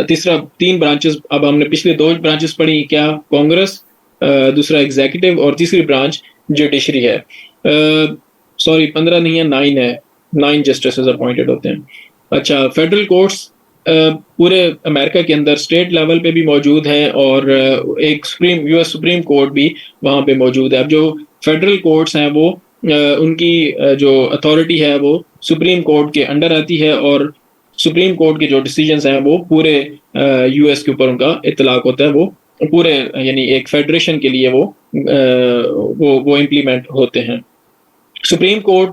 तीसरा 3 ब्रांचेस, अब हमने पिछले 2 ब्रांचेस पढ़ी, क्या कांग्रेस, दूसरा एग्जीक्यूटिव और तीसरी ब्रांच जुडिशरी है। सॉरी 15 नहीं है, 9 है, 9 जस्टिसेस अपॉइंटेड होते हैं। अच्छा, फेडरल कोर्ट्स पूरे अमेरिका के अंदर स्टेट लेवल पे भी मौजूद हैं और एक यूएस सुप्रीम कोर्ट भी वहाँ पे मौजूद है। अब जो फेडरल कोर्ट्स हैं वो उनकी जो अथॉरिटी है वो सुप्रीम कोर्ट के अंडर आती है, और सुप्रीम कोर्ट के जो डिसीजंस हैं वो पूरे यूएस के ऊपर उनका इतलाक होता है। वो पूरे, यानी एक फेडरेशन के लिए वो इम्प्लीमेंट होते हैं। सुप्रीम कोर्ट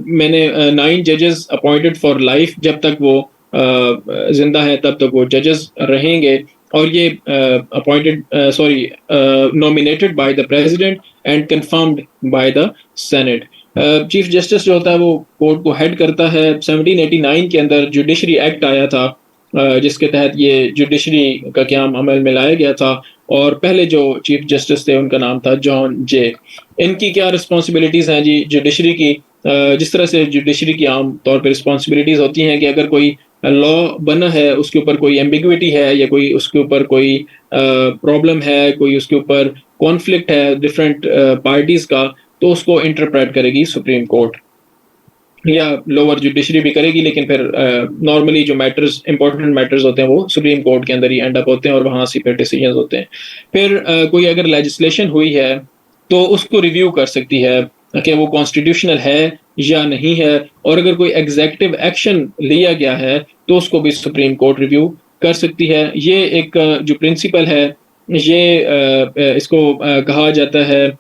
मैंने 9 जजेस अपॉइंटेड फॉर लाइफ, जब तक वो जिंदा है तब तक वो जजेस रहेंगे, और ये nominated by the president and confirmed by the senate. Chief justice जो होता है वो कोर्ट को हेड करता है। 1789 के अंदर जुडिशरी एक्ट आया था, जिसके तहत ये जुडिशरी का क़याम अमल में लाया गया था, और पहले जो चीफ जस्टिस थे उनका नाम था जॉन जे। इनकी क्या रिस्पॉन्सिबिलिटीज़ हैं जी जुडिशरी की? जिस तरह से जुडिशरी की आम तौर पर रिस्पॉन्सिबिलिटीज़ होती हैं कि अगर कोई लॉ बना है, उसके ऊपर कोई एम्बिग्विटी है, या कोई उसके ऊपर कोई प्रॉब्लम है, कोई उसके ऊपर कॉन्फ्लिक्ट है डिफरेंट पार्टीज का, तो उसको इंटरप्रेट करेगी सुप्रीम कोर्ट, या लोअर जुडिशरी भी करेगी, लेकिन फिर नॉर्मली जो मैटर्स, इंपॉर्टेंट मैटर्स होते हैं वो सुप्रीम कोर्ट के अंदर ही एंड अप होते हैं और वहाँ से फिर डिसीजंस होते हैं। फिर कोई अगर लेजिस्लेशन हुई है तो उसको रिव्यू कर सकती है कि वो कॉन्स्टिट्यूशनल है या नहीं है, और अगर कोई एग्जीक्यूटिव एक्शन लिया गया है तो उसको भी सुप्रीम कोर्ट रिव्यू कर सकती है। ये एक जो प्रिंसिपल है, ये इसको कहा जाता है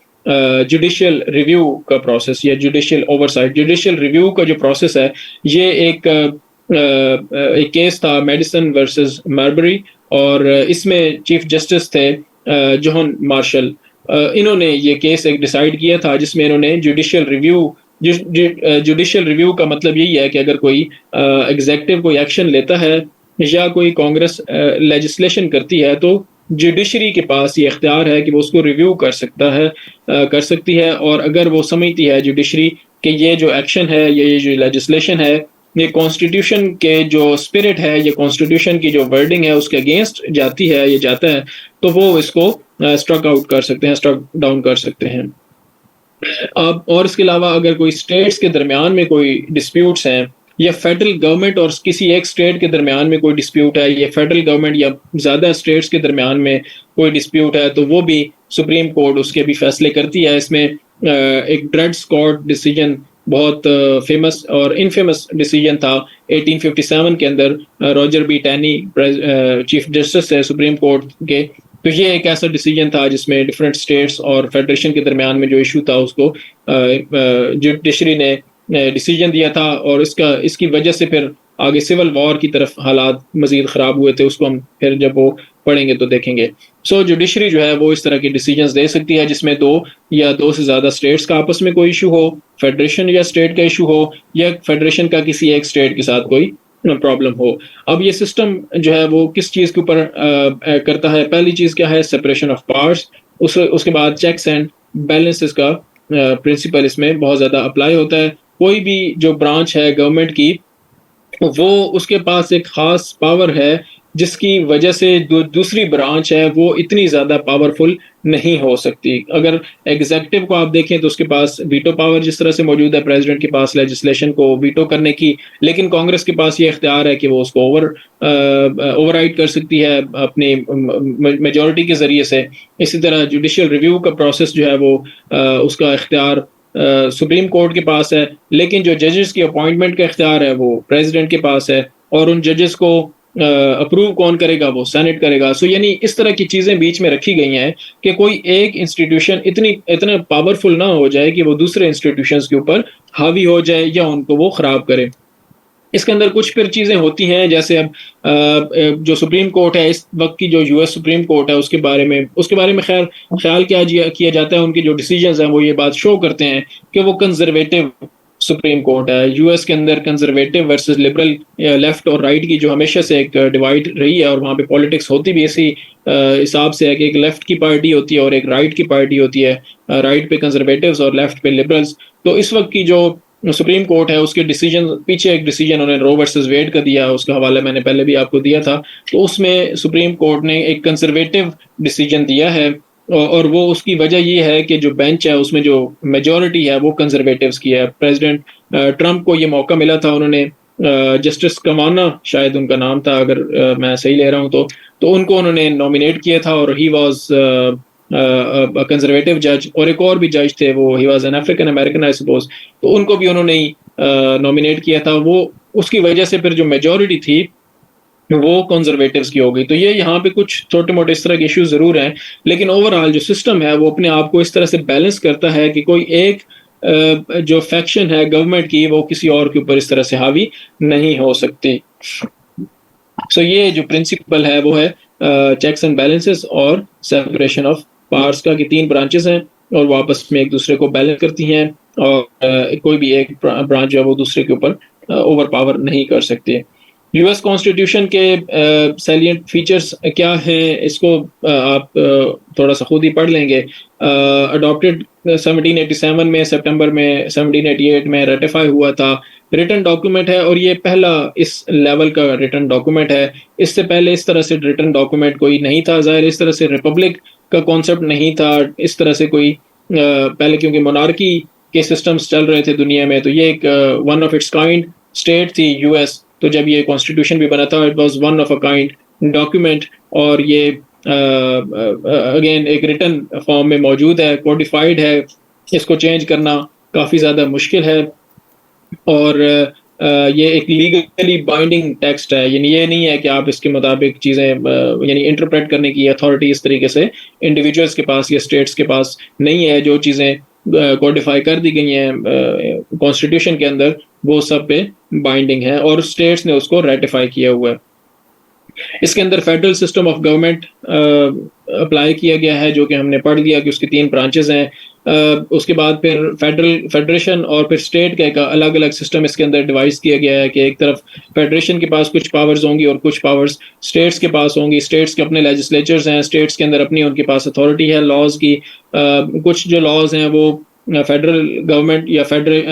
जुडिशियल रिव्यू का प्रोसेस, या जुडिशियल ओवरसाइट। जुडिशियल रिव्यू का जो प्रोसेस है, ये एक केस था मेडिसन वर्सेस मार्बरी, और इसमें चीफ जस्टिस थे जॉन मार्शल। इन्होंने ये केस एक डिसाइड किया था जिसमें इन्होंने जुडिशियल रिव्यू का मतलब यही है कि अगर कोई एग्जीक्यूटिव कोई एक्शन लेता है या कोई कांग्रेस लेजिस्लेशन करती है तो जुडिशरी के पास ये इख्तियार है कि वो उसको रिव्यू कर सकती है, और अगर वो समझती है जुडिशरी कि ये जो एक्शन है, ये जो लेजिस्लेशन है, ये कॉन्स्टिट्यूशन के जो स्पिरिट है, ये कॉन्स्टिट्यूशन की जो वर्डिंग है उसके अगेंस्ट जाती है, ये जाता है, तो वो इसको स्ट्रक आउट कर सकते हैं, स्ट्रक डाउन कर सकते हैं। अब और इसके अलावा अगर कोई स्टेट्स के दरमियान में कोई डिस्प्यूट्स हैं, या फेडरल गवर्नमेंट और किसी एक स्टेट के दरमियान में कोई डिस्प्यूट है, या फेडरल गवर्नमेंट या ज़्यादा स्टेट्स के दरमियान में कोई डिस्प्यूट है, तो वो भी सुप्रीम कोर्ट उसके भी फैसले करती है। इसमें एक ड्रेड स्कॉट डिसीजन बहुत फेमस और इनफेमस डिसीजन था 1857 के अंदर। Roger B Taini chief justice है सुप्रीम कोर्ट के, तो ये एक ऐसा डिसीजन था जिसमें डिफरेंट स्टेट्स और फेडरेशन के दरमियान में जो इशू था उसको जुडिशरी ने डिसीजन दिया था, और इसकी वजह से फिर आगे सिविल वॉर की तरफ हालात मजीद ख़राब हुए थे। उसको हम फिर जब वो पढ़ेंगे तो देखेंगे। सो जुडिशरी जो है वो इस तरह के डिसीजंस दे सकती है जिसमें 2 या 2 से ज़्यादा स्टेट्स का आपस में कोई इशू हो, फेडरेशन या स्टेट का इशू हो, या फेडरेशन का किसी एक स्टेट के साथ कोई प्रॉब्लम हो। अब ये सिस्टम जो है वो किस चीज़ के ऊपर करता है? पहली चीज़ क्या है? Separation of powers. उसके बाद चेक्स एंड बैलेंसेस का प्रिंसिपल इसमें बहुत ज़्यादा अप्लाई होता है। कोई भी जो ब्रांच है गवर्नमेंट की, वो उसके पास एक खास पावर है जिसकी वजह से दूसरी ब्रांच है वो इतनी ज़्यादा पावरफुल नहीं हो सकती। अगर एग्जीक्यूटिव को आप देखें तो उसके पास वीटो पावर जिस तरह से मौजूद है प्रेसिडेंट के पास लेजिस्लेशन को वीटो करने की, लेकिन कांग्रेस के पास ये इख्तियार है कि वो उसको ओवरराइड कर सकती है अपनी मेजॉरिटी के ज़रिए से। इसी तरह जुडिशियल रिव्यू का प्रोसेस जो है वो उसका इख्तियार सुप्रीम कोर्ट के पास है, लेकिन जो जजेस की अपॉइंटमेंट का इख्तियार है वो प्रेसिडेंट के पास है, और उन जजेस को अप्रूव कौन करेगा, वो सेनेट करेगा। सो यानी इस तरह की चीज़ें बीच में रखी गई हैं कि कोई एक इंस्टीट्यूशन इतना पावरफुल ना हो जाए कि वो दूसरे इंस्टीट्यूशंस के ऊपर हावी हो जाए या उनको वो ख़राब करे। इसके अंदर कुछ फिर चीज़ें होती हैं, जैसे अब जो सुप्रीम कोर्ट है इस वक्त की, जो यूएस सुप्रीम कोर्ट है, उसके बारे में खैर ख्याल किया जाता है, उनके जो डिसीजंस हैं वो ये बात शो करते हैं कि वो कंजर्वेटिव सुप्रीम कोर्ट है। यूएस के अंदर कंजर्वेटिव वर्सेस लिबरल, लेफ्ट और राइट की जो हमेशा से एक डिवाइड रही है, और वहाँ पे पॉलिटिक्स होती भी इसी हिसाब से है कि एक लेफ्ट की पार्टी होती है और एक राइट की पार्टी होती है, राइट पे कंजर्वेटिव्स और लेफ्ट पे लिबरल्स। तो इस वक्त की जो सुप्रीम कोर्ट है उसके डिसीजन, पीछे एक डिसीजन उन्होंने रो वर्सेस वेड का दिया, उसका हवाला मैंने पहले भी आपको दिया था। तो उसमें सुप्रीम कोर्ट ने एक कंजर्वेटिव डिसीजन दिया है, और वो उसकी वजह ये है कि जो बेंच है उसमें जो मेजॉरिटी है वो कंजर्वेटिव्स की है। प्रेसिडेंट ट्रंप को ये मौका मिला था, उन्होंने जस्टिस कवाना शायद उनका नाम था, अगर मैं सही ले रहा हूँ तो उनको उन्होंने नॉमिनेट किया था, और ही वाज कंजर्वेटिव जज, और एक और भी जज थे, वो he was an African American I suppose, तो उनको भी उन्होंने नॉमिनेट किया था। वो उसकी वजह से फिर जो मेजॉरिटी थी वो कंजर्वेटिव्स की हो गई। तो ये यहाँ पे कुछ छोटे मोटे इस तरह के इश्यूज जरूर हैं, लेकिन ओवरऑल जो सिस्टम है वो अपने आप को इस तरह से बैलेंस करता है कि कोई एक जो फैक्शन है गवर्नमेंट की वो किसी और के ऊपर इस तरह से हावी नहीं हो सकती। सो ये जो प्रिंसिपल है वो है चेक्स एंड बैलेंसेस और सेपरेशन ऑफ पावर्स का, कि तीन ब्रांचेस हैं और वो आपस में एक दूसरे को बैलेंस करती हैं, और कोई भी एक ब्रांच जो है वो दूसरे के ऊपर ओवर पावर नहीं कर सकती। यूएस कॉन्स्टिट्यूशन के सैलिएंट फीचर्स क्या हैं, इसको आप थोड़ा सा खुद ही पढ़ लेंगे। अडॉप्टेड 1787 में, सितंबर में 1788 में रेटिफाई हुआ था। रिटन डॉक्यूमेंट है, और ये पहला इस लेवल का रिटन डॉक्यूमेंट है। इससे पहले इस तरह से रिटन डॉक्यूमेंट कोई नहीं था, ज़ाहिर इस तरह से रिपब्लिक का कॉन्सेप्ट नहीं था इस तरह से कोई पहले, क्योंकि मोनार्की के सिस्टम्स चल रहे थे दुनिया में। तो ये एक one of its kind state थी यूएस। तो जब ये कॉन्स्टिट्यूशन भी बना था, it was one of a kind document, और ये अगेन एक रिटन फॉर्म में मौजूद है, कोडिफाइड है। इसको चेंज करना काफ़ी ज़्यादा मुश्किल है, और ये एक लीगली बाइंडिंग टेक्स्ट है, यानी ये नहीं है कि आप इसके मुताबिक चीज़ें यानी इंटरप्रेट करने की अथॉरिटी इस तरीके से इंडिविजुअल्स के पास या स्टेट्स के पास नहीं है। जो चीज़ें कोडिफाई कर दी गई हैं कॉन्स्टिट्यूशन के अंदर, वो सब पे बाइंडिंग है, और स्टेट्स ने उसको रेटिफाई किया हुआ है। इसके अंदर federal system of government apply किया गया है, जो कि हमने पढ़ लिया कि उसकी तीन ब्रांचेस हैं। उसके बाद फिर फेडरेशन और फिर स्टेट का एक अलग अलग सिस्टम इसके अंदर डिवाइस किया गया है, कि एक तरफ फेडरेशन के पास कुछ पावर्स होंगी और कुछ पावर्स स्टेट्स के पास होंगी। स्टेट्स के अपने लेजिस्लेचर्स हैं, स्टेट्स के अंदर अपनी उनके पास अथॉरिटी है लॉज की। कुछ जो लॉज हैं वो फेडरल गवर्नमेंट या फेडरल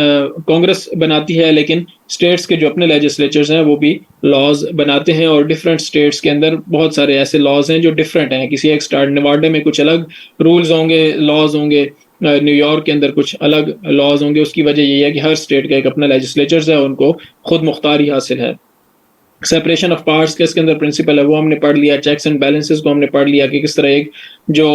कांग्रेस बनाती है, लेकिन स्टेट्स के जो अपने लेजिस्लेचर्स हैं वो भी लॉज बनाते हैं, और डिफरेंट स्टेट्स के अंदर बहुत सारे ऐसे लॉज हैं जो डिफरेंट हैं। किसी एक स्टार्ट नेवाडा में कुछ अलग रूल्स होंगे, लॉज होंगे, न्यूयॉर्क के अंदर कुछ अलग लॉज होंगे। उसकी वजह यही है कि हर स्टेट का एक अपना लेजिस्लेचर्स है, उनको खुद मुख्तारी हासिल है। सेपरेशन ऑफ पावर्स का इसके अंदर प्रिंसिपल है वो हमने पढ़ लिया। चेक्स एंड बैलेंसेस को हमने पढ़ लिया कि किस तरह एक जो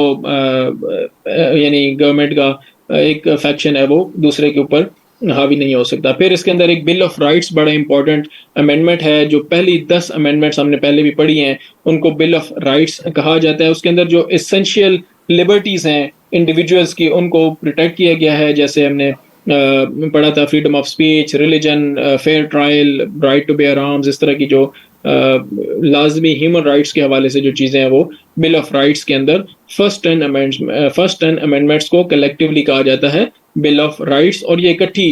यानी गवर्नमेंट का एक फैक्शन है वो दूसरे के ऊपर हावी नहीं हो सकता। फिर इसके अंदर एक बिल ऑफ राइट्स बड़ा इंपॉर्टेंट अमेंडमेंट है। जो पहली 10 अमेंडमेंट्स हमने पहले भी पढ़ी हैं उनको बिल ऑफ राइट्स कहा जाता है। उसके अंदर जो एसेंशियल लिबर्टीज हैं इंडिविजुअल्स की, उनको प्रोटेक्ट किया गया है। जैसे हमने पढ़ा था freedom of speech, religion, fair trial, right to bear arms, इस तरह की जो लाजमी ह्यूमन राइट्स के हवाले से जो चीज़ें हैं वो बिल ऑफ राइट्स के अंदर फर्स्ट 10 अमेंडमेंट्स को कलेक्टिवली कहा जाता है बिल ऑफ राइट्स। और ये इकट्ठी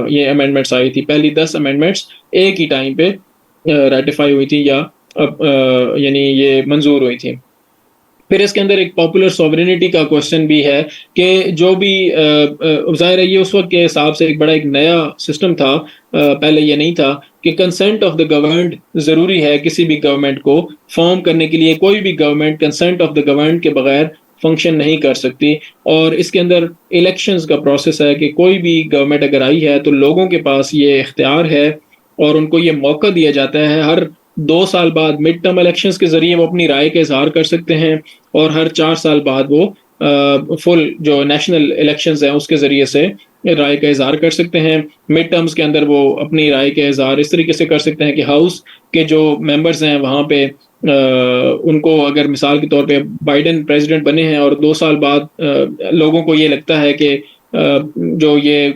ये अमेंडमेंट्स आई थी। पहली 10 अमेंडमेंट्स एक ही टाइम पे रेटिफाई हुई थी या यानी ये मंजूर हुई थी। फिर इसके अंदर एक पॉपुलर सॉवरेनिटी का क्वेश्चन भी है कि जो भी जाहिर है ये उस वक्त के हिसाब से एक बड़ा एक नया सिस्टम था, पहले ये नहीं था कि कंसेंट ऑफ द गवर्नमेंट ज़रूरी है किसी भी गवर्नमेंट को फॉर्म करने के लिए। कोई भी government consent of the government के बगैर फंक्शन नहीं कर सकती। और इसके अंदर इलेक्शंस का प्रोसेस है कि कोई भी गवर्नमेंट अगर आई है तो लोगों के पास ये इख्तियार है और उनको ये मौका दिया जाता है, हर 2 साल बाद मिड टर्म इलेक्शंस के जरिए वो अपनी राय का इजहार कर सकते हैं और हर 4 साल बाद वो फुल जो नेशनल इलेक्शंस हैं उसके जरिए से राय का इजहार कर सकते हैं। मिड टर्म्स के अंदर वो अपनी राय का इजहार इस तरीके से कर सकते हैं कि हाउस के जो मेंबर्स हैं वहाँ पे उनको अगर मिसाल के तौर पे बाइडेन प्रेसिडेंट बने हैं और 2 साल बाद लोगों को ये लगता है कि जो ये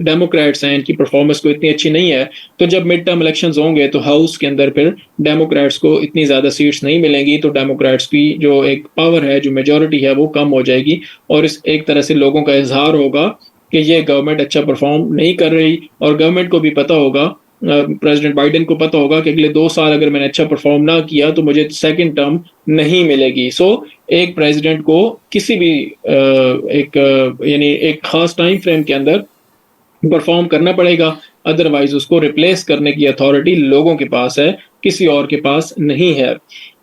डेमोक्रेट्स हैं इनकी परफॉर्मेंस को इतनी अच्छी नहीं है, तो जब मिड टर्म इलेक्शंस होंगे तो हाउस के अंदर फिर डेमोक्रेट्स को इतनी ज़्यादा सीट्स नहीं मिलेंगी, तो डेमोक्रेट्स की जो एक पावर है, जो मेजॉरिटी है, वो कम हो जाएगी और इस एक तरह से लोगों का इजहार होगा कि ये गवर्नमेंट अच्छा परफॉर्म नहीं कर रही और गवर्नमेंट को भी पता होगा, प्रेसिडेंट बाइडेन को पता होगा कि अगले 2 साल अगर मैंने अच्छा परफॉर्म ना किया तो मुझे सेकंड टर्म नहीं मिलेगी। सो एक प्रेसिडेंट को किसी भी यानी एक खास टाइम फ्रेम के अंदर परफॉर्म करना पड़ेगा, अदरवाइज उसको रिप्लेस करने की अथॉरिटी लोगों के पास है, किसी और के पास नहीं है।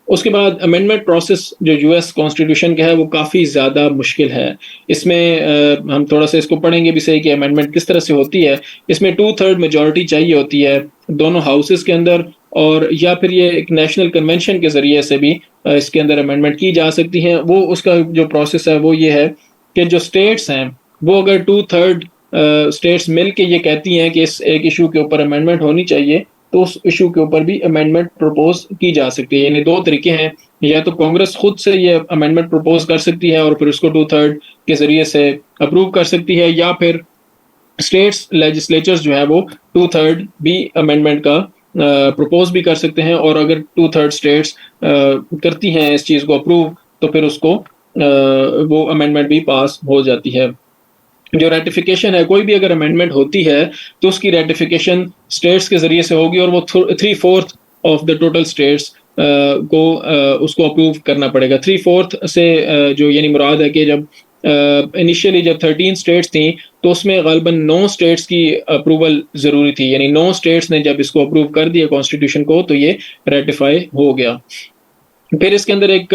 उसके बाद अमेंडमेंट प्रोसेस जो यूएस कॉन्स्टिट्यूशन का है वो काफ़ी ज़्यादा मुश्किल है। इसमें हम थोड़ा सा इसको पढ़ेंगे भी सही कि अमेंडमेंट किस तरह से होती है। इसमें 2/3 मेजॉरिटी चाहिए होती है दोनों हाउसेस के अंदर, और या फिर ये एक नेशनल कन्वेंशन के ज़रिए से भी इसके अंदर अमेंडमेंट की जा सकती हैं। वो उसका जो प्रोसेस है वो ये है कि जो स्टेट्स हैं वो अगर 2/3 स्टेट्स मिल के ये कहती हैं कि इस एक इशू के ऊपर अमेंडमेंट होनी चाहिए, तो उस इशू के ऊपर भी अमेंडमेंट प्रपोज की जा सकती है। यानी 2 तरीके हैं, या तो कांग्रेस खुद से ये अमेंडमेंट प्रपोज कर सकती है और फिर उसको 2/3 के जरिए से अप्रूव कर सकती है, या फिर स्टेट्स लेजिस्लेचर्स जो है वो 2/3 भी अमेंडमेंट का प्रपोज भी कर सकते हैं, और अगर 2/3 स्टेट्स करती हैं इस चीज़ को अप्रूव तो फिर उसको वो अमेंडमेंट भी पास हो जाती है। जो रेटिफिकेशन है, कोई भी अगर अमेंडमेंट होती है तो उसकी रेटिफिकेशन स्टेट्स के जरिए से होगी और वो 3/4 ऑफ द टोटल स्टेट्स को उसको अप्रूव करना पड़ेगा। 3/4 से जो यानी मुराद है कि जब इनिशियली जब 13 स्टेट्स थी तो उसमें गालिबन 9 स्टेट्स की अप्रूवल ज़रूरी थी, यानी 9 स्टेट्स ने जब इसको अप्रूव कर दिया कॉन्स्टिट्यूशन को तो ये रेटिफाई हो गया। फिर इसके अंदर एक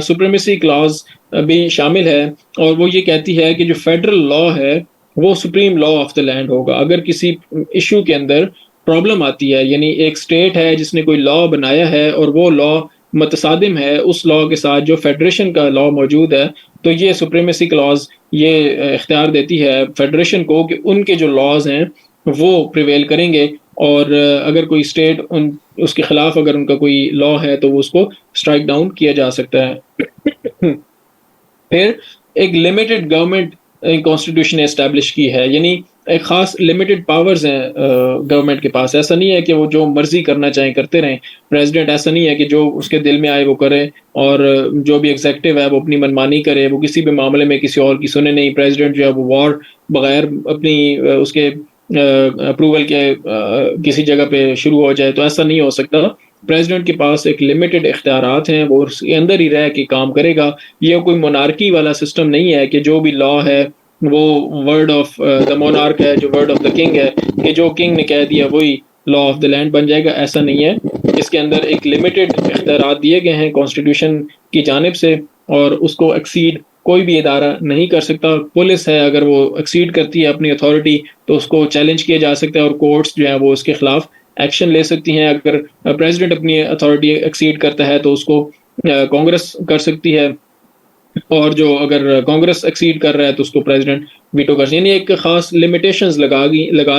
सुप्रीमेसी क्लॉज भी शामिल है और वो ये कहती है कि जो फेडरल लॉ है वो supreme law of the land होगा। अगर किसी इशू के अंदर प्रॉब्लम आती है, यानी एक स्टेट है जिसने कोई लॉ बनाया है और वो लॉ मतसादिम है उस लॉ के साथ जो फेडरेशन का लॉ मौजूद है, तो ये सुप्रीमेसी क्लॉज ये इख्तियार देती है फेडरेशन को कि उनके जो लॉज हैं वो प्रिवेल करेंगे, और अगर कोई स्टेट उसके खिलाफ अगर उनका कोई लॉ है तो वो उसको स्ट्राइक डाउन किया जा सकता है। फिर एक लिमिटेड गवर्नमेंट कॉन्स्टिट्यूशन ने एस्टैब्लिश की है, यानी एक खास लिमिटेड पावर्स हैं गवर्नमेंट के पास। ऐसा नहीं है कि वो जो मर्जी करना चाहें करते रहें। प्रेसिडेंट ऐसा नहीं है कि जो उसके दिल में आए वो करे, और जो भी एग्जेक्टिव है वो अपनी मनमानी करे, वो किसी भी मामले में किसी और की सुने नहीं। प्रेसिडेंट जो है वो वॉर बगैर अपनी उसके अप्रूवल के किसी जगह पे शुरू हो जाए, तो ऐसा नहीं हो सकता। प्रेसिडेंट के पास एक लिमिटेड इख्तियारात हैं, वो उसके अंदर ही रह के काम करेगा। ये कोई मोनार्की वाला सिस्टम नहीं है कि जो भी लॉ है वो वर्ड ऑफ द मोनार्क है, जो वर्ड ऑफ द किंग है, कि जो किंग ने कह दिया वही लॉ ऑफ द लैंड बन जाएगा। ऐसा नहीं है। इसके अंदर एक लिमिटेड इख्तियारात दिए गए हैं कॉन्स्टिट्यूशन की जानिब से, और उसको एक्सीड कोई भी इदारा नहीं कर सकता। पुलिस है, अगर वो एक्सीड करती है अपनी अथॉरिटी तो उसको चैलेंज किया जा सकता है और कोर्ट्स जो है वो उसके खिलाफ एक्शन ले सकती हैं। अगर प्रेसिडेंट अपनी अथॉरिटी एक्सीड करता है तो उसको कांग्रेस कर सकती है, और जो अगर कांग्रेस एक्सीड कर रहा है तो उसको प्रेसिडेंट वीटो कर सकती है। यानी एक खास लिमिटेशंस लगा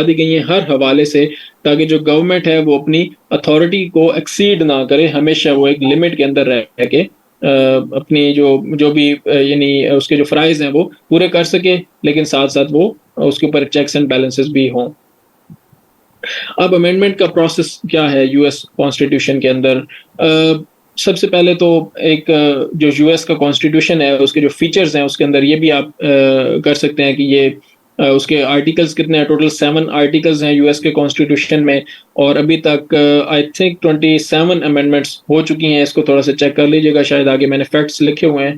दी गई हैं हर हवाले से, ताकि जो गवर्नमेंट है वो अपनी अथॉरिटी को एक्सीड ना करे, हमेशा वो एक लिमिट के अंदर रह के अपनी जो भी यानी उसके जो फ़राइज़ हैं वो पूरे कर सके, लेकिन साथ साथ वो उसके ऊपर चेक्स एंड बैलेंसेस भी हों। अब अमेंडमेंट का प्रोसेस क्या है यूएस कॉन्स्टिट्यूशन के अंदर? सबसे पहले तो एक जो यूएस का कॉन्स्टिट्यूशन है उसके जो फीचर्स हैं उसके अंदर ये भी आप कर सकते हैं कि ये उसके आर्टिकल्स कितने हैं। टोटल 7 आर्टिकल्स हैं यूएस के कॉन्स्टिट्यूशन में, और अभी तक आई थिंक 27 अमेंडमेंट्स हो चुकी हैं। इसको थोड़ा सा चेक कर लीजिएगा, शायद आगे मैंने फैक्ट्स लिखे हुए हैं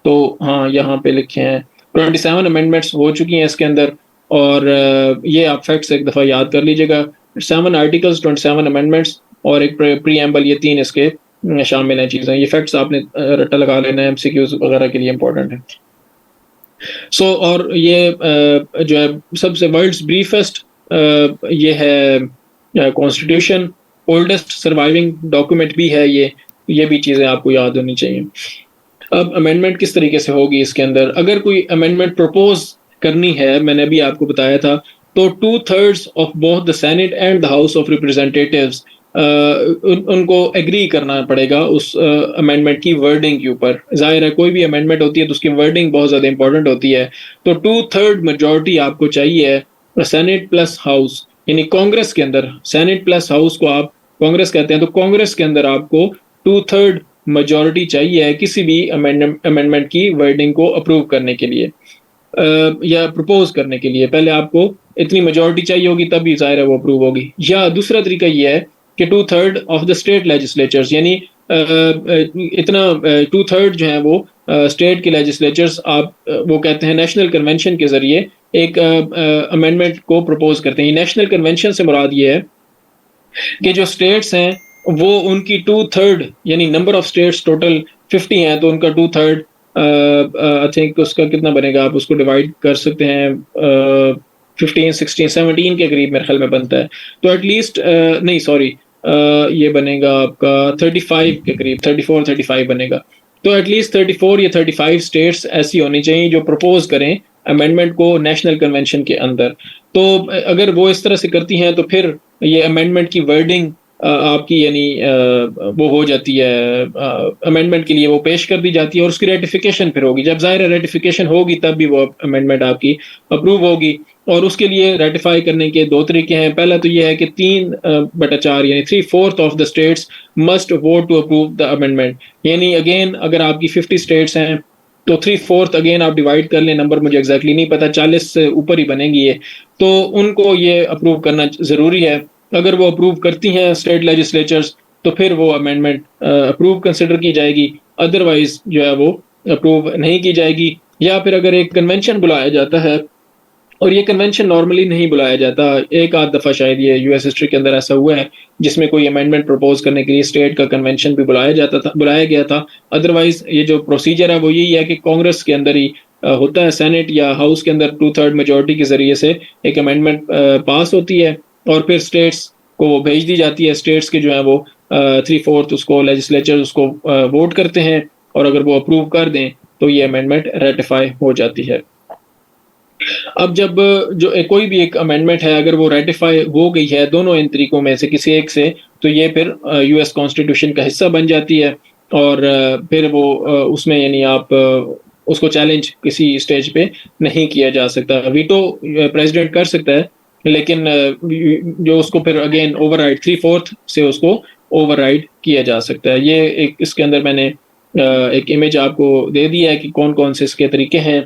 तो हाँ यहाँ पे लिखे हैं 27 अमेंडमेंट्स हो चुकी हैं इसके अंदर, और ये आप फैक्ट्स एक दफ़ा याद कर लीजिएगा। 7 आर्टिकल्स, 27 अमेंडमेंट्स और एक प्रीएम्बल, ये 3 इसके शामिल हैं चीज़ें। ये फैक्ट्स आपने रट्टा लगा लेना है, एमसीक्यूज़ वगैरह के लिए इम्पोर्टेंट है। और ये जो है सबसे वर्ल्ड्स ब्रीफेस्ट ये है कॉन्स्टिट्यूशन, ओल्डेस्ट सर्वाइविंग डॉक्यूमेंट भी है ये भी चीज़ें आपको याद होनी चाहिए। अब अमेंडमेंट किस तरीके से होगी इसके अंदर, अगर कोई अमेंडमेंट प्रपोज करनी है, मैंने अभी आपको बताया था, तो 2/3 of both the senate and the house of representatives उनको एग्री करना पड़ेगा उस अमेंडमेंट की वर्डिंग के ऊपर। जाहिर है कोई भी अमेंडमेंट होती है तो उसकी वर्डिंग बहुत ज़्यादा इंपॉर्टेंट होती है, तो 2/3 मेजॉरिटी आपको चाहिए सेनेट प्लस हाउस, यानी कांग्रेस के अंदर सेनेट प्लस हाउस को आप कांग्रेस कहते हैं, तो कांग्रेस के अंदर आपको 2/3 मेजॉरिटी चाहिए है किसी भी अमेंडमेंट की वर्डिंग को अप्रूव करने के लिए या प्रपोज करने के लिए। पहले आपको इतनी मेजॉरिटी चाहिए होगी तभी जाहिर है वो अप्रूव होगी। या दूसरा तरीका ये है कि 2/3 ऑफ द स्टेट लेजिस्लेचर्स, यानी इतना 2/3 जो है वो स्टेट के लेजिस्लेचर्स आप वो कहते हैं नेशनल कन्वेंशन के जरिए एक अमेंडमेंट को प्रपोज करते हैं। नेशनल कन्वेंशन से मुराद ये है कि जो स्टेट्स हैं वो उनकी 2/3 यानी नंबर ऑफ स्टेट्स टोटल 50 हैं, तो उनका 2/3 आई थिंक उसका कितना बनेगा, आप उसको डिवाइड कर सकते हैं 15, 16, 17 के करीब मेरे ख्याल में बनता है, तो एटलीस्ट नहीं सॉरी ये बनेगा आपका 35 के करीब, 34, 35 बनेगा। तो एटलीस्ट 34 या 35 स्टेट्स ऐसी होनी चाहिए जो प्रपोज करें अमेंडमेंट को नेशनल कन्वेंशन के अंदर। तो अगर वो इस तरह से करती हैं तो फिर ये अमेंडमेंट की वर्डिंग आपकी यानी वो हो जाती है, अमेंडमेंट के लिए वो पेश कर दी जाती है और उसकी रेटिफिकेशन फिर होगी। जब ज़ाहिर है रेटिफिकेशन होगी तब भी वो अमेंडमेंट आपकी अप्रूव होगी। और उसके लिए रेटिफाई करने के दो तरीके हैं। पहला तो ये है कि 3/4 यानी 3/4 of the states must vote to approve the amendment, यानी अगेन अगर आपकी 50 स्टेट्स हैं तो 3/4 अगेन आप डिवाइड कर लें, नंबर मुझे एग्जैक्टली नहीं पता, 40 से ऊपर ही बनेगी ये, तो उनको ये अप्रूव करना ज़रूरी है। अगर वो अप्रूव करती हैं स्टेट लेजिस्लेचर्स तो फिर वो अमेंडमेंट अप्रूव कंसिडर की जाएगी, अदरवाइज जो है वो अप्रूव नहीं की जाएगी। या फिर अगर एक कन्वेंशन बुलाया जाता है, और ये कन्वेंशन नॉर्मली नहीं बुलाया जाता, एक आध दफ़ा शायद ये यूएस हिस्ट्री के अंदर ऐसा हुआ है जिसमें कोई अमेंडमेंट प्रपोज करने के लिए स्टेट का कन्वेंशन भी बुलाया गया था। अदरवाइज ये जो प्रोसीजर है वो यही है कि कांग्रेस के अंदर ही होता है, सेनेट या हाउस के अंदर 2/3 मेजोरिटी के जरिए से एक अमेंडमेंट पास होती है और फिर स्टेट्स को वो भेज दी जाती है। स्टेट्स के जो है वो 3/4 उसको लेजिस्लेचर उसको वोट करते हैं और अगर वो अप्रूव कर दें तो ये अमेंडमेंट रेटिफाई हो जाती है। अब जब जो कोई भी एक अमेंडमेंट है अगर वो रेटिफाई हो गई है दोनों इन तरीकों में से किसी एक से, तो ये फिर यूएस कॉन्स्टिट्यूशन का हिस्सा बन जाती है और फिर वो उसमें यानी आप उसको चैलेंज किसी स्टेज पे नहीं किया जा सकता। वीटो प्रेसिडेंट कर सकता है, लेकिन जो उसको फिर अगेन ओवरराइड 3/4 से उसको ओवरराइड किया जा सकता है। ये एक इसके अंदर मैंने एक इमेज आपको दे दी है कि कौन कौन से इसके तरीके हैं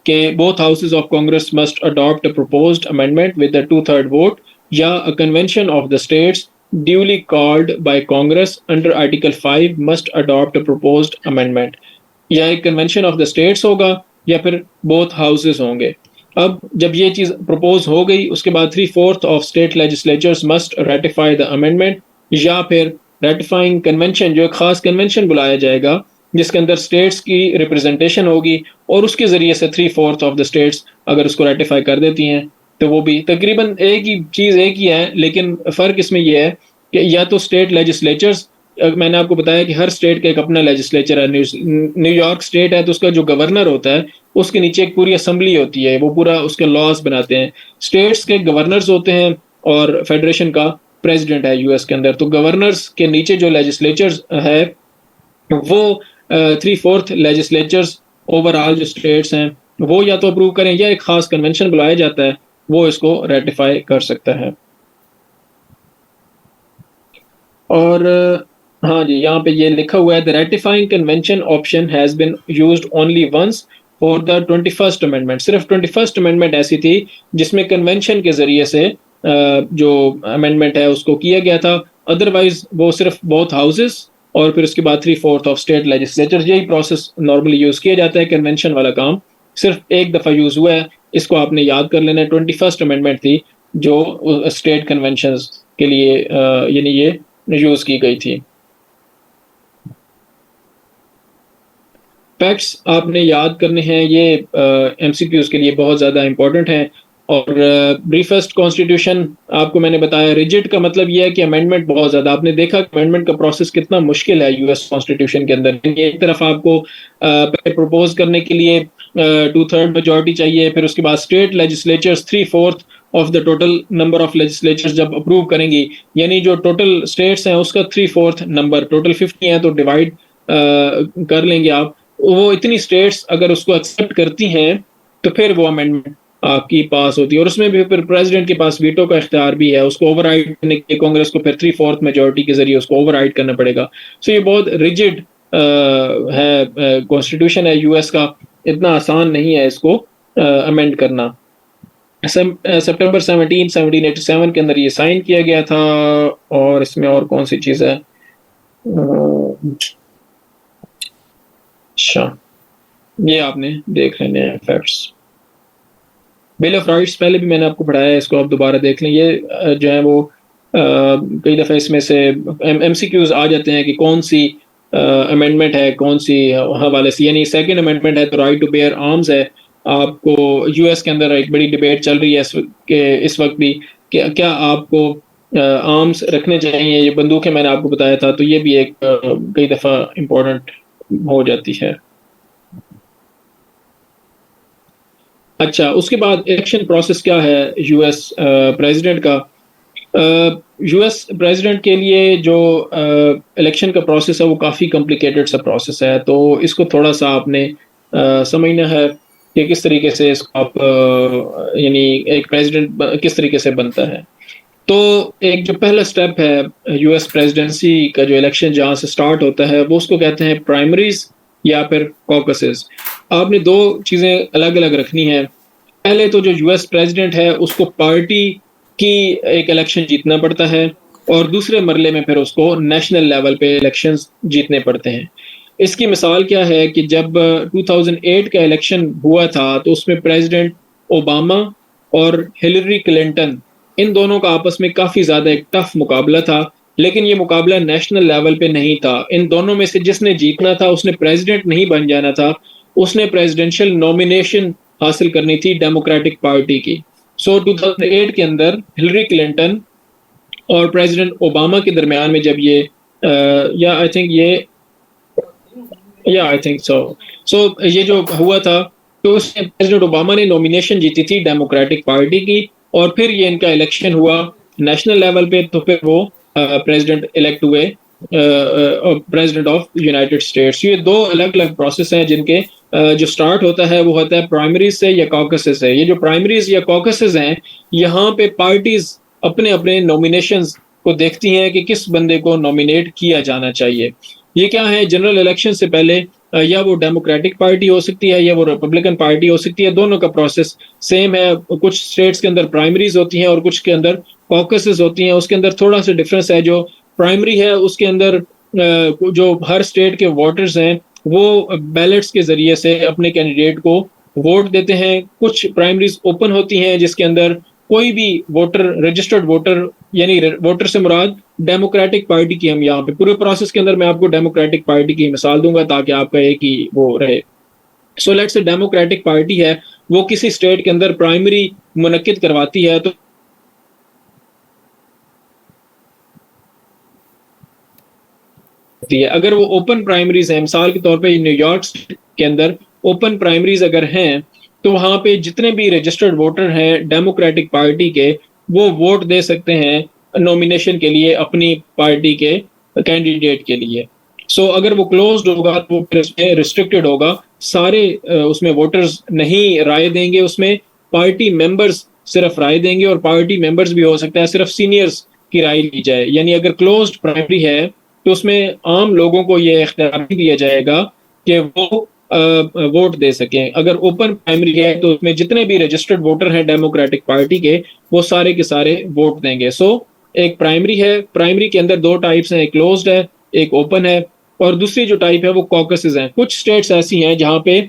कि both houses of Congress must adopt a proposed amendment with a 2/3 vote या a convention of the states duly called by Congress under Article 5 must adopt a proposed amendment, या एक convention of the states होगा या फिर both houses होंगे। अब जब ये चीज़ प्रपोज हो गई उसके बाद 3/4 of state legislatures must ratify the amendment, या फिर ratifying convention जो एक खास convention बुलाया जाएगा जिसके अंदर स्टेट्स की रिप्रेजेंटेशन होगी और उसके जरिए से 3/4 ऑफ द स्टेट्स अगर उसको रेटिफाई कर देती हैं तो वो भी तकरीबन एक ही चीज़ एक ही है, लेकिन फ़र्क इसमें यह है कि या तो स्टेट लेजिस्लेचर्स, मैंने आपको बताया कि हर स्टेट का एक अपना लेजिस्लेचर है। न्यूयॉर्क स्टेट है तो उसका जो गवर्नर होता है उसके नीचे एक पूरी असेंबली होती है, वो पूरा उसके लॉज बनाते हैं। स्टेट्स के गवर्नर्स होते हैं और फेडरेशन का प्रेसिडेंट है यूएस के अंदर। तो गवर्नर्स के नीचे जो लेजिस्लेचर्स है वो 3/4 लेजिस्लेचर्स ओवरऑल जो स्टेट्स हैं वो या तो अप्रूव करें या एक खास कन्वेंशन बुलाया जाता है वो इसको रेटिफाई कर सकता है। और हाँ जी, यहाँ पे ये लिखा हुआ है the ratifying convention option has been used only once for the 21st amendment. सिर्फ 21st अमेंडमेंट ऐसी थी जिसमें कन्वेंशन के जरिए से जो अमेंडमेंट है उसको किया गया था, अदरवाइज वो सिर्फ बोथ हाउसेस और फिर उसके बाद 3/4 ऑफ स्टेट लेजिस्लेचर, यही प्रोसेस नॉर्मली यूज़ किया जाता है। कन्वेंशन वाला काम सिर्फ एक दफ़ा यूज़ हुआ है, इसको आपने याद कर लेना है। 21st अमेंडमेंट थी जो स्टेट कन्वेंशंस के लिए यानी ये यूज़ की गई थी। फैक्ट्स आपने याद करने हैं, ये एमसीक्यूज के लिए बहुत ज़्यादा इंपॉर्टेंट हैं। और ब्रीफेस्ट कॉन्स्टिट्यूशन आपको मैंने बताया, रिजिड का मतलब ये है कि अमेंडमेंट बहुत ज़्यादा, आपने देखा कि अमेंडमेंट का प्रोसेस कितना मुश्किल है यूएस कॉन्स्टिट्यूशन के अंदर। एक तरफ आपको पहले प्रपोज करने के लिए 2/3 मेजोरिटी चाहिए, फिर उसके बाद state legislatures 3/4 of the total number of legislatures जब अप्रूव करेंगी, यानी जो टोटल स्टेट्स हैं उसका 3/4 नंबर, टोटल 50 है तो डिवाइड कर लेंगे आप। वो इतनी स्टेट्स अगर उसको एक्सेप्ट करती हैं तो फिर वो अमेंडमेंट आपकी पास होती है, और उसमें भी फिर प्रेसिडेंट के पास वीटो का इख्तियार भी है, उसको ओवरराइड करने के लिए कांग्रेस को फिर 3/4 मेजोरिटी के जरिए उसको ओवरराइड करना पड़ेगा। सो ये बहुत रिजिड है कॉन्स्टिट्यूशन है यूएस का, इतना आसान नहीं है इसको अमेंड करना। सितंबर 1787 के अंदर ये साइन किया गया था। और इसमें और कौन सी चीज है, अच्छा ये आपने देख लेने हैं फैक्ट्स। बिल ऑफ राइट्स पहले भी मैंने आपको पढ़ाया है, इसको आप दोबारा देख लें। ये जो है वो कई दफ़ा इसमें से एमसीक्यूज आ जाते हैं कि कौन सी अमेंडमेंट है, कौन सी हवाले से, यानी सेकंड अमेंडमेंट है तो राइट टू बेयर आर्म्स है। आपको यूएस के अंदर एक बड़ी डिबेट चल रही है इस वक्त भी कि क्या आपको आर्म्स रखने चाहिए, ये बंदूकें मैंने आपको बताया था, तो ये भी एक कई दफ़ा इम्पोर्टेंट हो जाती है। अच्छा, उसके बाद इलेक्शन प्रोसेस क्या है यूएस प्रेसिडेंट का। यूएस प्रेसिडेंट के लिए जो इलेक्शन का प्रोसेस है वो काफ़ी कॉम्प्लिकेटेड सा प्रोसेस है, तो इसको थोड़ा सा आपने समझना है कि किस तरीके से इसको आप यानी एक प्रेसिडेंट किस तरीके से बनता है। तो एक जो पहला स्टेप है यूएस प्रेसिडेंसी का, जो इलेक्शन जहाँ से स्टार्ट होता है वो उसको कहते हैं प्राइमरीज या फिर कॉकसेस। आपने दो चीज़ें अलग अलग रखनी है। पहले तो जो यूएस प्रेसिडेंट है उसको पार्टी की एक इलेक्शन जीतना पड़ता है, और दूसरे मरले में फिर उसको नेशनल लेवल पे इलेक्शंस जीतने पड़ते हैं। इसकी मिसाल क्या है कि जब 2008 का इलेक्शन हुआ था तो उसमें प्रेसिडेंट ओबामा और हिलरी क्लिंटन, इन दोनों का आपस में काफ़ी ज़्यादा एक टफ मुकाबला था, लेकिन ये मुकाबला नेशनल लेवल पे नहीं था। इन दोनों में से जिसने जीतना था उसने प्रेसिडेंट नहीं बन जाना था, उसने प्रेसिडेंशियल नॉमिनेशन हासिल करनी थी डेमोक्रेटिक पार्टी की। सो 2008 के अंदर हिलरी क्लिंटन और प्रेसिडेंट ओबामा के दरमियान में जब ये आई थिंक सो ये जो हुआ था, तो उसने प्रेसिडेंट ओबामा ने नॉमिनेशन जीती थी डेमोक्रेटिक पार्टी की, और फिर ये इनका इलेक्शन हुआ नेशनल लेवल पे, तो फिर वो प्रेसिडेंट इलेक्ट हुए, प्रेसिडेंट ऑफ यूनाइटेड स्टेट्स। ये दो अलग अलग प्रोसेस हैं जिनके जो स्टार्ट होता है वो होता है प्राइमरीज से या कॉकसेस से। ये जो प्राइमरीज या कॉकसेस हैं, यहाँ पे पार्टीज अपने अपने नॉमिनेशंस को देखती हैं कि किस बंदे को नॉमिनेट किया जाना चाहिए। ये क्या है, जनरल इलेक्शन से पहले या वो डेमोक्रेटिक पार्टी हो सकती है या वो रिपब्लिकन पार्टी हो सकती है, दोनों का प्रोसेस सेम है। कुछ स्टेट्स के अंदर प्राइमरीज होती हैं और कुछ के अंदर कॉकसेस होती हैं। उसके अंदर थोड़ा सा डिफरेंस है। जो प्राइमरी है उसके अंदर जो हर स्टेट के वोटर्स हैं वो बैलेट्स के जरिए से अपने कैंडिडेट को वोट देते हैं। कुछ प्राइमरीज ओपन होती हैं जिसके अंदर कोई भी वोटर, रजिस्टर्ड वोटर, यानी वोटर से मुराद डेमोक्रेटिक पार्टी की, हम यहाँ पे पूरे प्रोसेस के अंदर मैं आपको डेमोक्रेटिक पार्टी की मिसाल दूंगा ताकि आपका एक ही वो रहे। So let's say democratic party है, वो किसी स्टेट के अंदर प्राइमरी मुनक्किद करवाती है, तो अगर वो ओपन प्राइमरीज है, मिसाल के तौर पे न्यूयॉर्क के अंदर ओपन प्राइमरीज अगर हैं, तो वहां पे जितने भी रजिस्टर्ड वोटर हैं डेमोक्रेटिक पार्टी के, वो वोट दे सकते हैं नॉमिनेशन के लिए अपनी पार्टी के कैंडिडेट के लिए। सो अगर वो क्लोज्ड होगा तो फिर उसमें रिस्ट्रिक्टेड होगा, सारे उसमें वोटर्स नहीं राय देंगे, उसमें पार्टी मेंबर्स सिर्फ राय देंगे, और पार्टी मेंबर्स भी हो सकता है सिर्फ सीनियर्स की राय ली जाए। यानी अगर क्लोज्ड प्राइमरी है तो उसमें आम लोगों को ये इख्तियार नहीं दिया जाएगा कि वो वोट दे सकें। अगर ओपन प्राइमरी है तो उसमें जितने भी रजिस्टर्ड वोटर हैं डेमोक्रेटिक पार्टी के, वो सारे के सारे वोट देंगे। सो एक प्राइमरी है, प्राइमरी के अंदर दो टाइप्स हैं, एक क्लोज्ड है, एक ओपन है, और दूसरी जो टाइप है वो कॉकसेस हैं। कुछ स्टेट्स ऐसी हैं जहाँ पे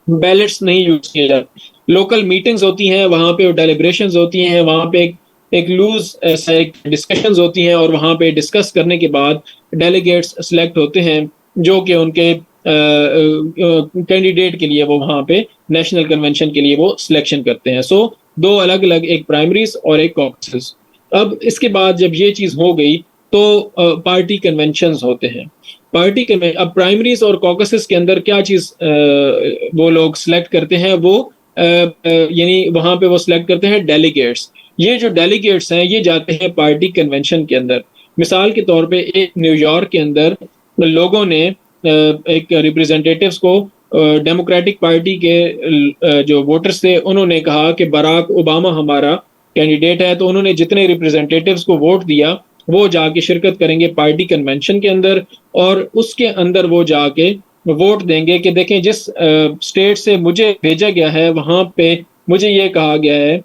बैलेट्स नहीं यूज किए जाते, लोकल मीटिंग्स होती हैं, वहाँ पे डेलिब्रेशंस होती हैं, वहाँ पे एक लूज ऐसा एक डिस्कशंस होती हैं, और वहाँ पे डिस्कस करने के बाद डेलीगेट्स सिलेक्ट होते हैं जो कि उनके कैंडिडेट के लिए वो वहाँ पे नेशनल कन्वेंशन के लिए वो सिलेक्शन करते हैं। सो दो अलग अलग, एक प्राइमरीज और एक कॉकसेस। अब इसके बाद जब ये चीज हो गई तो पार्टी कन्वेंशंस होते हैं। अब प्राइमरीज और कॉकसेस के अंदर क्या चीज वो लोग सिलेक्ट करते हैं, वो यानी वहां पे वो सिलेक्ट करते हैं डेलीगेट्स। ये जो डेलीगेट्स हैं ये जाते हैं पार्टी कन्वेंशन के अंदर। मिसाल के तौर पे एक न्यूयॉर्क के अंदर लोगों ने एक रिप्रेजेंटेटिव्स को, डेमोक्रेटिक पार्टी के जो वोटर्स थे उन्होंने कहा कि बराक ओबामा हमारा कैंडिडेट है, तो उन्होंने जितने रिप्रेजेंटेटिव्स को वोट दिया वो जाके शिरकत करेंगे पार्टी कन्वेंशन के अंदर, और उसके अंदर वो जाके वोट देंगे कि देखें जिस स्टेट से मुझे भेजा गया है वहां पे मुझे ये कहा गया है,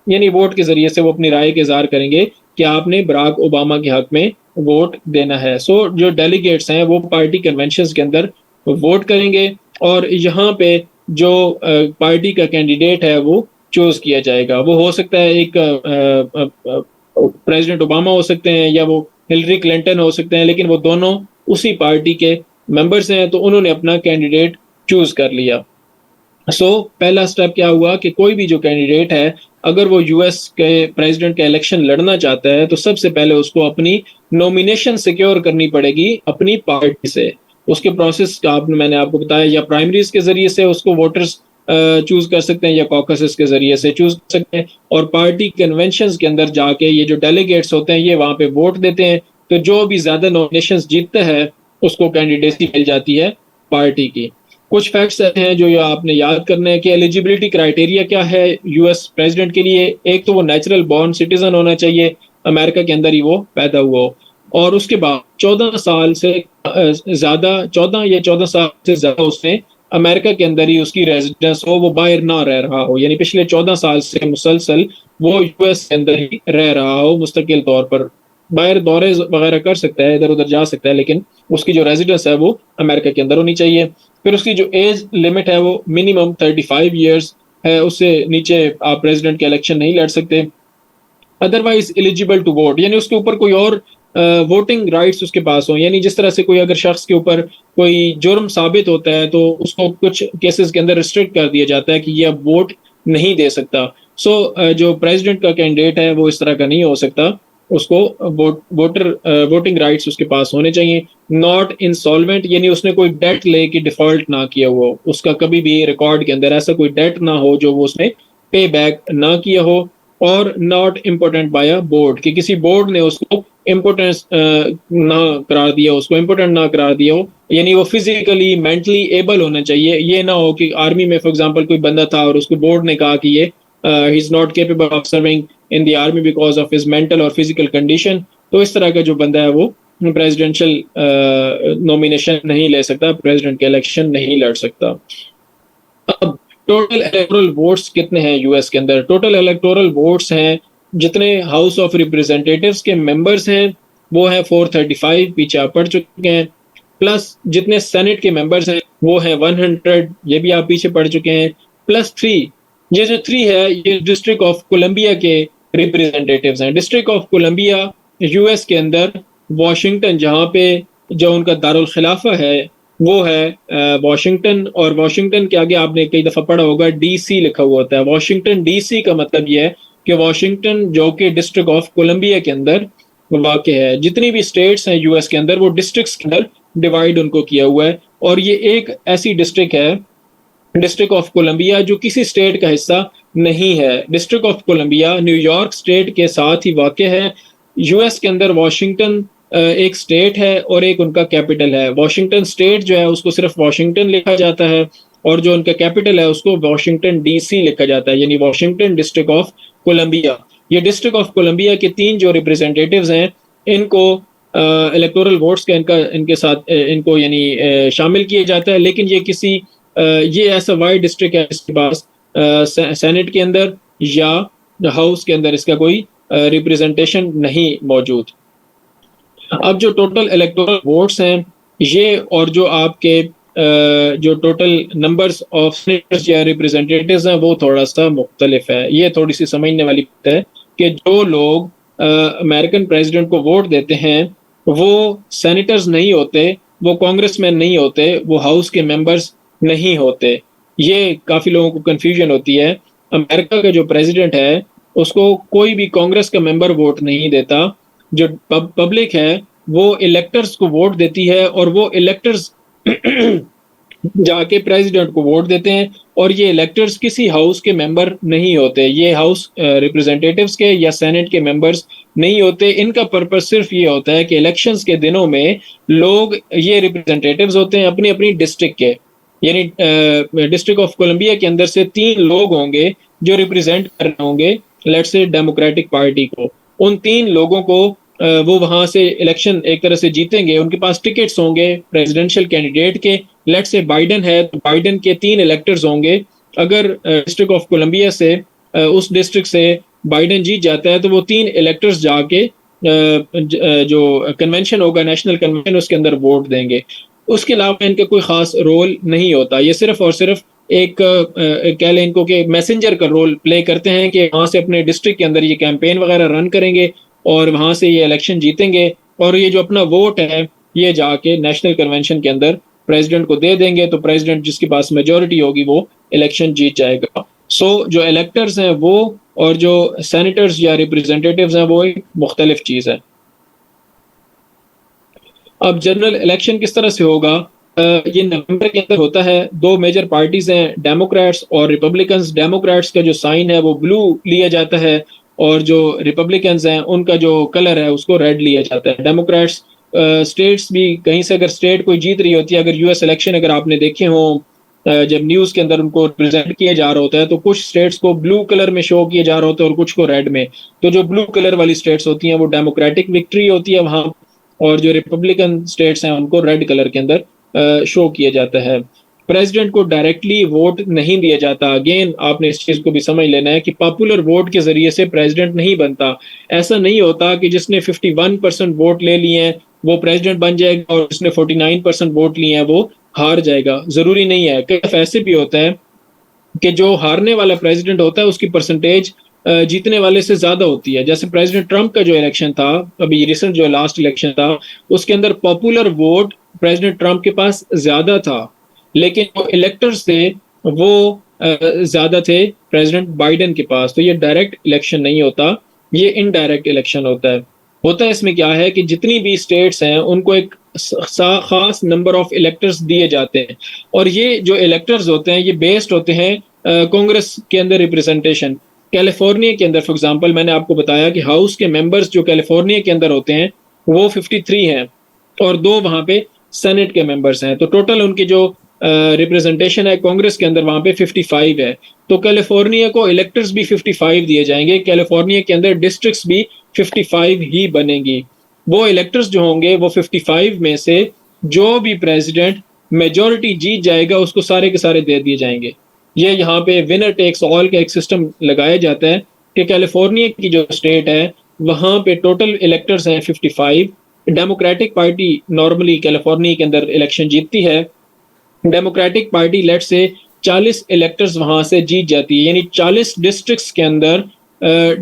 यानी वोट के जरिए से वो अपनी राय के इजहार करेंगे कि आपने बराक ओबामा के हक में वोट देना है। सो जो डेलीगेट्स हैं वो पार्टी कन्वेंशन के अंदर वोट करेंगे, और यहाँ पे जो पार्टी का कैंडिडेट है वो चूज किया जाएगा। वो हो सकता है एक प्रेसिडेंट ओबामा हो सकते हैं, या वो हिलरी क्लिंटन हो सकते हैं, लेकिन वो दोनों उसी पार्टी के मेंबर्स हैं, तो उन्होंने अपना कैंडिडेट चूज कर लिया। पहला स्टेप क्या हुआ कि कोई भी जो कैंडिडेट है अगर वो यूएस के प्रेसिडेंट का इलेक्शन लड़ना चाहता है तो सबसे पहले उसको अपनी नॉमिनेशन सिक्योर करनी पड़ेगी अपनी पार्टी से। उसके प्रोसेस का मैंने आपको बताया, या प्राइमरीज के जरिए से उसको वोटर्स चूज कर सकते हैं, या कॉकसेस के जरिए से चूज कर सकते हैं, और पार्टी कन्वेंशन के अंदर जाके ये जो डेलीगेट्स होते हैं ये वहां पे वोट देते हैं। तो जो भी ज्यादा नॉमिनेशन जीतता है उसको कैंडिडेसी मिल जाती है पार्टी की। कुछ फैक्ट्स ऐसे हैं जो आपने याद करने हैं कि एलिजिबिलिटी क्राइटेरिया क्या है यूएस प्रेसिडेंट के लिए। एक तो वो नेचुरल बॉर्न सिटीजन होना चाहिए, अमेरिका के अंदर ही वो पैदा हुआ हो, और उसके बाद 14 साल से ज्यादा, 14 या 14 साल से ज्यादा उसने अमेरिका के अंदर ही उसकी रेजिडेंस हो, वो बाहर ना रह रहा हो, यानी पिछले 14 साल से मुसलसल वो यूएस के अंदर ही रह रहा हो मुस्तकिल तौर पर। बाहर दौरे वगैरह कर सकता है, इधर उधर जा सकता है, लेकिन उसकी जो रेजिडेंस है वो अमेरिका के अंदर होनी चाहिए। फिर उसकी जो एज लिमिट है वो मिनिमम 35 ईयर्स है, उससे नीचे आप प्रेसिडेंट के इलेक्शन नहीं लड़ सकते। अदरवाइज एलिजिबल टू वोट, यानी उसके ऊपर कोई और वोटिंग राइट्स उसके पास हो, यानी जिस तरह से कोई अगर शख्स के ऊपर कोई जुर्म साबित होता है तो उसको कुछ केसेस के अंदर रिस्ट्रिक्ट कर दिया जाता है कि ये अब वोट नहीं दे सकता। जो प्रेसिडेंट का कैंडिडेट है वो इस तरह का नहीं हो सकता, उसको वोटिंग राइट्स उसके पास होने चाहिए। नॉट इंसॉल्वेंट, यानी उसने कोई डेट लेके डिफॉल्ट ना किया हो, उसका कभी भी रिकॉर्ड के अंदर ऐसा कोई डेट ना हो जो वो उसने पे बैक ना किया हो। और not important by a board, कि किसी बोर्ड ने उसको इम्पोर्टेंस ना करार दिया, उसको इम्पोर्टेंट ना करार दिया हो, यानी वो फिजिकली मेंटली एबल होना चाहिए। ये ना हो कि आर्मी में फॉर एग्जांपल कोई बंदा था और उसको बोर्ड ने कहा कि ये he is not capable of serving in the army because of his mental और फिजिकल कंडीशन, तो इस तरह का जो बंदा है वो प्रेसिडेंशियल नॉमिनेशन नहीं ले सकता, प्रेसिडेंट के इलेक्शन नहीं लड़ सकता। अब टोटल इलेक्टोरल वोट्स कितने हैं यूएस के अंदर? टोटल इलेक्टोरल वोट्स हैं, जितने हाउस ऑफ रिप्रेजेंटेटिव्स के मेंबर्स हैं वो है 435, पीछे आप पढ़ चुके हैं, प्लस जितने सेनेट के मेंबर्स हैं वो है 100, ये भी आप पीछे पढ़ चुके हैं, प्लस 3, ये जो 3 है ये डिस्ट्रिक्ट ऑफ कोलंबिया के रिप्रेजेंटेटिव्स हैं। डिस्ट्रिक्ट ऑफ कोलंबिया यूएस के अंदर वॉशिंगटन, जहाँ पे जो उनका दारुल खिलाफा है वो है वॉशिंगटन, और वॉशिंगटन के आगे आपने कई दफा पढ़ा होगा डीसी लिखा हुआ होता है। वॉशिंगटन डीसी का मतलब यह है कि वॉशिंगटन जो कि डिस्ट्रिक्ट ऑफ कोलंबिया के अंदर वाक़ है। जितनी भी स्टेट्स हैं यूएस के अंदर वो डिस्ट्रिक्ट्स के अंदर डिवाइड उनको किया हुआ है, और ये एक ऐसी डिस्ट्रिक्ट है, डिस्ट्रिक्ट ऑफ कोलंबिया, जो किसी स्टेट का हिस्सा नहीं है। District of Columbia New York state के साथ ही वाक़ है। यूएस के अंदर वॉशिंगटन एक स्टेट है और एक उनका कैपिटल है। वॉशिंगटन स्टेट जो है उसको सिर्फ वॉशिंगटन लिखा जाता है, और जो उनका कैपिटल है उसको वॉशिंगटन डीसी लिखा जाता है, यानी वॉशिंगटन डिस्ट्रिक्ट ऑफ कोलंबिया। ये डिस्ट्रिक्ट ऑफ कोलंबिया के 3 जो रिप्रेजेंटेटिव्स हैं इनको इलेक्टोरल वोट्स का इनके साथ इनको यानी शामिल किया जाता है, लेकिन ये किसी ये ऐसा वाइड डिस्ट्रिक्ट है इसके पास सेनेट के अंदर या हाउस के अंदर इसका कोई रिप्रेजेंटेशन नहीं मौजूद। अब जो टोटल इलेक्टोरल वोट्स हैं ये, और जो आपके जो टोटल नंबर्स ऑफ सेनेटर्स या रिप्रेजेंटेटिव्स हैं वो थोड़ा सा मुख्तलिफ है। ये थोड़ी सी समझने वाली बात है कि जो लोग अमेरिकन प्रेसिडेंट को वोट देते हैं वो सेनेटर्स नहीं होते, वो कांग्रेसमैन नहीं होते, वो हाउस के मेंबर्स नहीं होते। ये काफ़ी लोगों को कन्फ्यूजन होती है। अमेरिका का जो प्रेसिडेंट है, उसको कोई भी कांग्रेस का मेंबर वोट नहीं देता। जो पब्लिक है, वो इलेक्टर्स को वोट देती है और वो इलेक्टर्स जाके प्रेसिडेंट को वोट देते हैं और ये इलेक्टर्स किसी हाउस के मेंबर नहीं होते। ये हाउस रिप्रेजेंटेटिव्स के या सेनेट के मेंबर्स नहीं होते। इनका पर्पस सिर्फ ये होता है कि इलेक्शंस के दिनों में लोग, ये रिप्रेजेंटेटिव्स होते हैं अपनी अपनी डिस्ट्रिक्ट के, यानी डिस्ट्रिक्ट ऑफ कोलंबिया के अंदर से 3 लोग होंगे जो रिप्रेजेंट कर रहे होंगे लेट्स से डेमोक्रेटिक पार्टी को। उन 3 लोगों को वो वहां से इलेक्शन एक तरह से जीतेंगे। उनके पास टिकट्स होंगे प्रेसिडेंशियल कैंडिडेट के। लेट्स से बाइडेन है तो बाइडेन के 3 इलेक्टर्स होंगे। अगर डिस्ट्रिक्ट ऑफ कोलंबिया से उस डिस्ट्रिक्ट से बाइडेन जीत जाता है तो वो 3 इलेक्टर्स जाके जो कन्वेंशन होगा, नेशनल कन्वेंशन, उसके अंदर वोट देंगे। उसके अलावा इनका कोई खास रोल नहीं होता। ये सिर्फ और सिर्फ एक कह लें इनको कि मैसेंजर का रोल प्ले करते हैं कि वहां से अपने डिस्ट्रिक्ट के अंदर ये कैंपेन वगैरह रन करेंगे और वहां से ये इलेक्शन जीतेंगे और ये जो अपना वोट है ये जाके नेशनल कन्वेंशन के अंदर प्रेसिडेंट को दे देंगे। तो प्रेसिडेंट जिसके पास मेजोरिटी होगी वो इलेक्शन जीत जाएगा। सो जो इलेक्टर्स हैं वो और जो सेनेटर्स या रिप्रेजेंटेटिव्स हैं वो एक मुख्तलिफ चीज़ है। अब जनरल इलेक्शन किस तरह से होगा? ये नवंबर के अंदर होता है। 2 मेजर पार्टीज हैं, डेमोक्रेट्स और रिपब्लिकन्स। डेमोक्रेट्स का जो साइन है वो ब्लू लिया जाता है और जो रिपब्लिकन्स हैं उनका जो कलर है उसको रेड लिया जाता है। डेमोक्रेट्स स्टेट्स भी कहीं से अगर स्टेट कोई जीत रही होती है, अगर यूएस इलेक्शन अगर आपने देखे हो, जब न्यूज़ के अंदर उनको रिप्रेजेंट किया जा रहा होता है तो कुछ स्टेट्स को ब्लू कलर में शो किया जा रहा होता है और कुछ को रेड में। तो जो ब्लू कलर वाली स्टेट्स होती हैं वो डेमोक्रेटिक विक्ट्री होती है वहाँ, और जो रिपब्लिकन स्टेट्स हैं उनको रेड कलर के अंदर शो किया जाता है। प्रेसिडेंट को डायरेक्टली वोट नहीं दिया जाता। अगेन आपने इस चीज को भी समझ लेना है कि पॉपुलर वोट के जरिए से प्रेसिडेंट नहीं बनता। ऐसा नहीं होता कि जिसने 51% वोट ले लिए हैं वो प्रेसिडेंट बन जाएगा और जिसने 49% वोट लिए हैं वो हार जाएगा। जरूरी नहीं है। कई ऐसे भी होता है कि जो हारने वाला प्रेसिडेंट होता है उसकी परसेंटेज जीतने वाले से ज्यादा होती है। जैसे प्रेसिडेंट ट्रंप का जो इलेक्शन था, अभी रिसेंट जो लास्ट इलेक्शन था, उसके अंदर पॉपुलर वोट प्रेसिडेंट ट्रंप के पास ज्यादा था, लेकिन जो इलेक्टर्स थे वो ज्यादा थे प्रेसिडेंट बाइडेन के पास। तो ये डायरेक्ट इलेक्शन नहीं होता, ये इनडायरेक्ट इलेक्शन होता है। इसमें क्या है कि जितनी भी स्टेट्स हैं उनको एक खास नंबर ऑफ इलेक्टर्स दिए जाते हैं और ये जो इलेक्टर्स होते हैं ये बेस्ड होते हैं कांग्रेस के अंदर रिप्रेजेंटेशन। कैलिफोर्निया के अंदर फॉर एग्जांपल मैंने आपको बताया कि हाउस के मेंबर्स जो कैलिफोर्निया के अंदर होते हैं वो 53 हैं और 2 वहां पे सेनेट के मेंबर्स हैं। तो टोटल उनकी जो रिप्रेजेंटेशन है कांग्रेस के अंदर वहां पे 55 है। तो कैलिफोर्निया को इलेक्टर्स भी 55 दिए जाएंगे। कैलिफोर्निया के अंदर डिस्ट्रिक्ट्स भी 55 ही बनेंगी। वो इलेक्टर्स जो होंगे वो 55 में से जो भी प्रेसिडेंट मेजोरिटी जीत जाएगा उसको सारे के सारे दे दिए जाएंगे। ये यहाँ पे विनर टेक्स ऑल का एक सिस्टम लगाया जाता है कि कैलिफोर्निया की जो स्टेट है वहां पे टोटल इलेक्टर्स हैं 55। डेमोक्रेटिक पार्टी नॉर्मली कैलिफोर्निया के अंदर इलेक्शन जीतती है। डेमोक्रेटिक पार्टी लेट से 40 इलेक्टर्स वहां से जीत जाती है, यानी 40 डिस्ट्रिक्ट्स के अंदर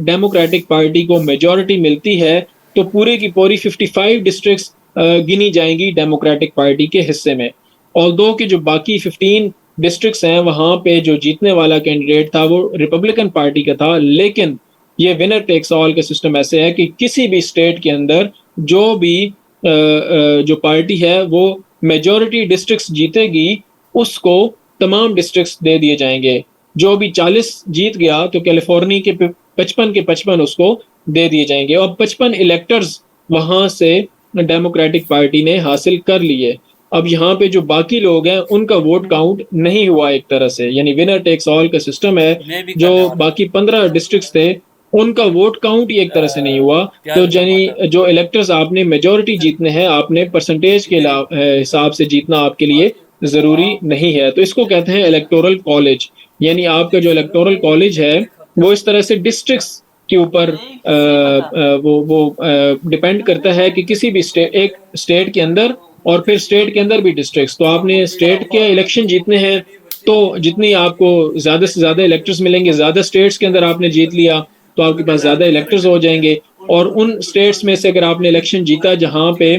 डेमोक्रेटिक पार्टी को मेजोरिटी मिलती है तो पूरे की पूरी 55 डिस्ट्रिक्ट्स गिनी जाएंगी डेमोक्रेटिक पार्टी के हिस्से में। ऑल्दो कि जो बाकी 15 डिस्ट्रिक्ट्स हैं वहां पे जो जीतने वाला कैंडिडेट था वो रिपब्लिकन पार्टी का था, लेकिन ये विनर टेक्स ऑल का सिस्टम ऐसे है कि किसी भी स्टेट के अंदर जो भी जो पार्टी है वो मेजोरिटी डिस्ट्रिक्ट्स जीतेगी उसको तमाम डिस्ट्रिक्ट्स दे दिए जाएंगे। जो भी 40 जीत गया तो कैलिफोर्निया के 55 के 55 उसको दे दिए जाएंगे और 55 इलेक्टर्स वहां से डेमोक्रेटिक पार्टी ने हासिल कर लिए। अब यहाँ पे जो बाकी लोग हैं उनका वोट काउंट नहीं हुआ एक तरह से, यानी विनर टेक्स ऑल का सिस्टम है। जो बाकी 15 डिस्ट्रिक्ट्स थे उनका वोट काउंट ही एक तरह से नहीं हुआ। तो यानी जो इलेक्टर्स आपने मेजोरिटी जीतने हैं आपने परसेंटेज के हिसाब से जीतना आपके लिए जरूरी नहीं है। तो इसको कहते हैं इलेक्टोरल कॉलेज, यानी आपका जो इलेक्टोरल कॉलेज है वो इस तरह से डिस्ट्रिक्ट्स के ऊपर वो डिपेंड करता है कि किसी भी एक स्टेट के अंदर और फिर स्टेट के अंदर भी डिस्ट्रिक्ट्स। तो आपने स्टेट के इलेक्शन जीतने हैं तो जितनी आपको ज्यादा से ज्यादा इलेक्टर्स मिलेंगे, ज्यादा स्टेट्स के अंदर आपने जीत लिया तो आपके पास ज्यादा इलेक्टर्स हो जाएंगे। और उन स्टेट्स में से अगर आपने इलेक्शन जीता जहां पे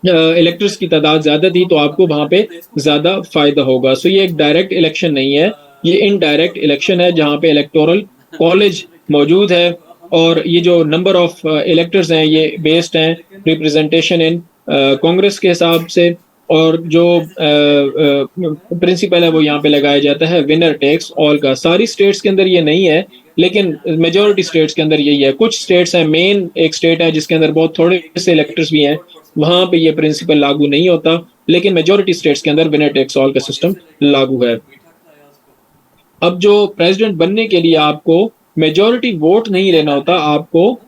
इलेक्टर्स की तादाद ज़्यादा थी तो आपको वहाँ पे ज़्यादा फ़ायदा होगा। सो ये एक डायरेक्ट इलेक्शन नहीं है, ये इनडायरेक्ट इलेक्शन है जहाँ पे इलेक्टोरल कॉलेज मौजूद है और ये जो नंबर ऑफ इलेक्टर्स हैं ये बेस्ड हैं रिप्रेजेंटेशन इन कांग्रेस के हिसाब से और जो प्रिंसिपल है वो यहाँ पे लगाया जाता है विनर टेक्स ऑल का। सारी स्टेट्स के अंदर ये नहीं है लेकिन मेजॉरिटी स्टेट्स के अंदर यही है। कुछ स्टेट्स हैं, मेन एक स्टेट है जिसके अंदर बहुत थोड़े से इलेक्टर्स भी हैं, वहां पे ये प्रिंसिपल लागू नहीं होता, लेकिन मेजॉरिटी स्टेट्स के अंदर विनर टेक्स ऑल का सिस्टम लागू है। अब जो प्रेसिडेंट बनने के लिए आपको मेजॉरिटी वोट नहीं लेना होता, आपको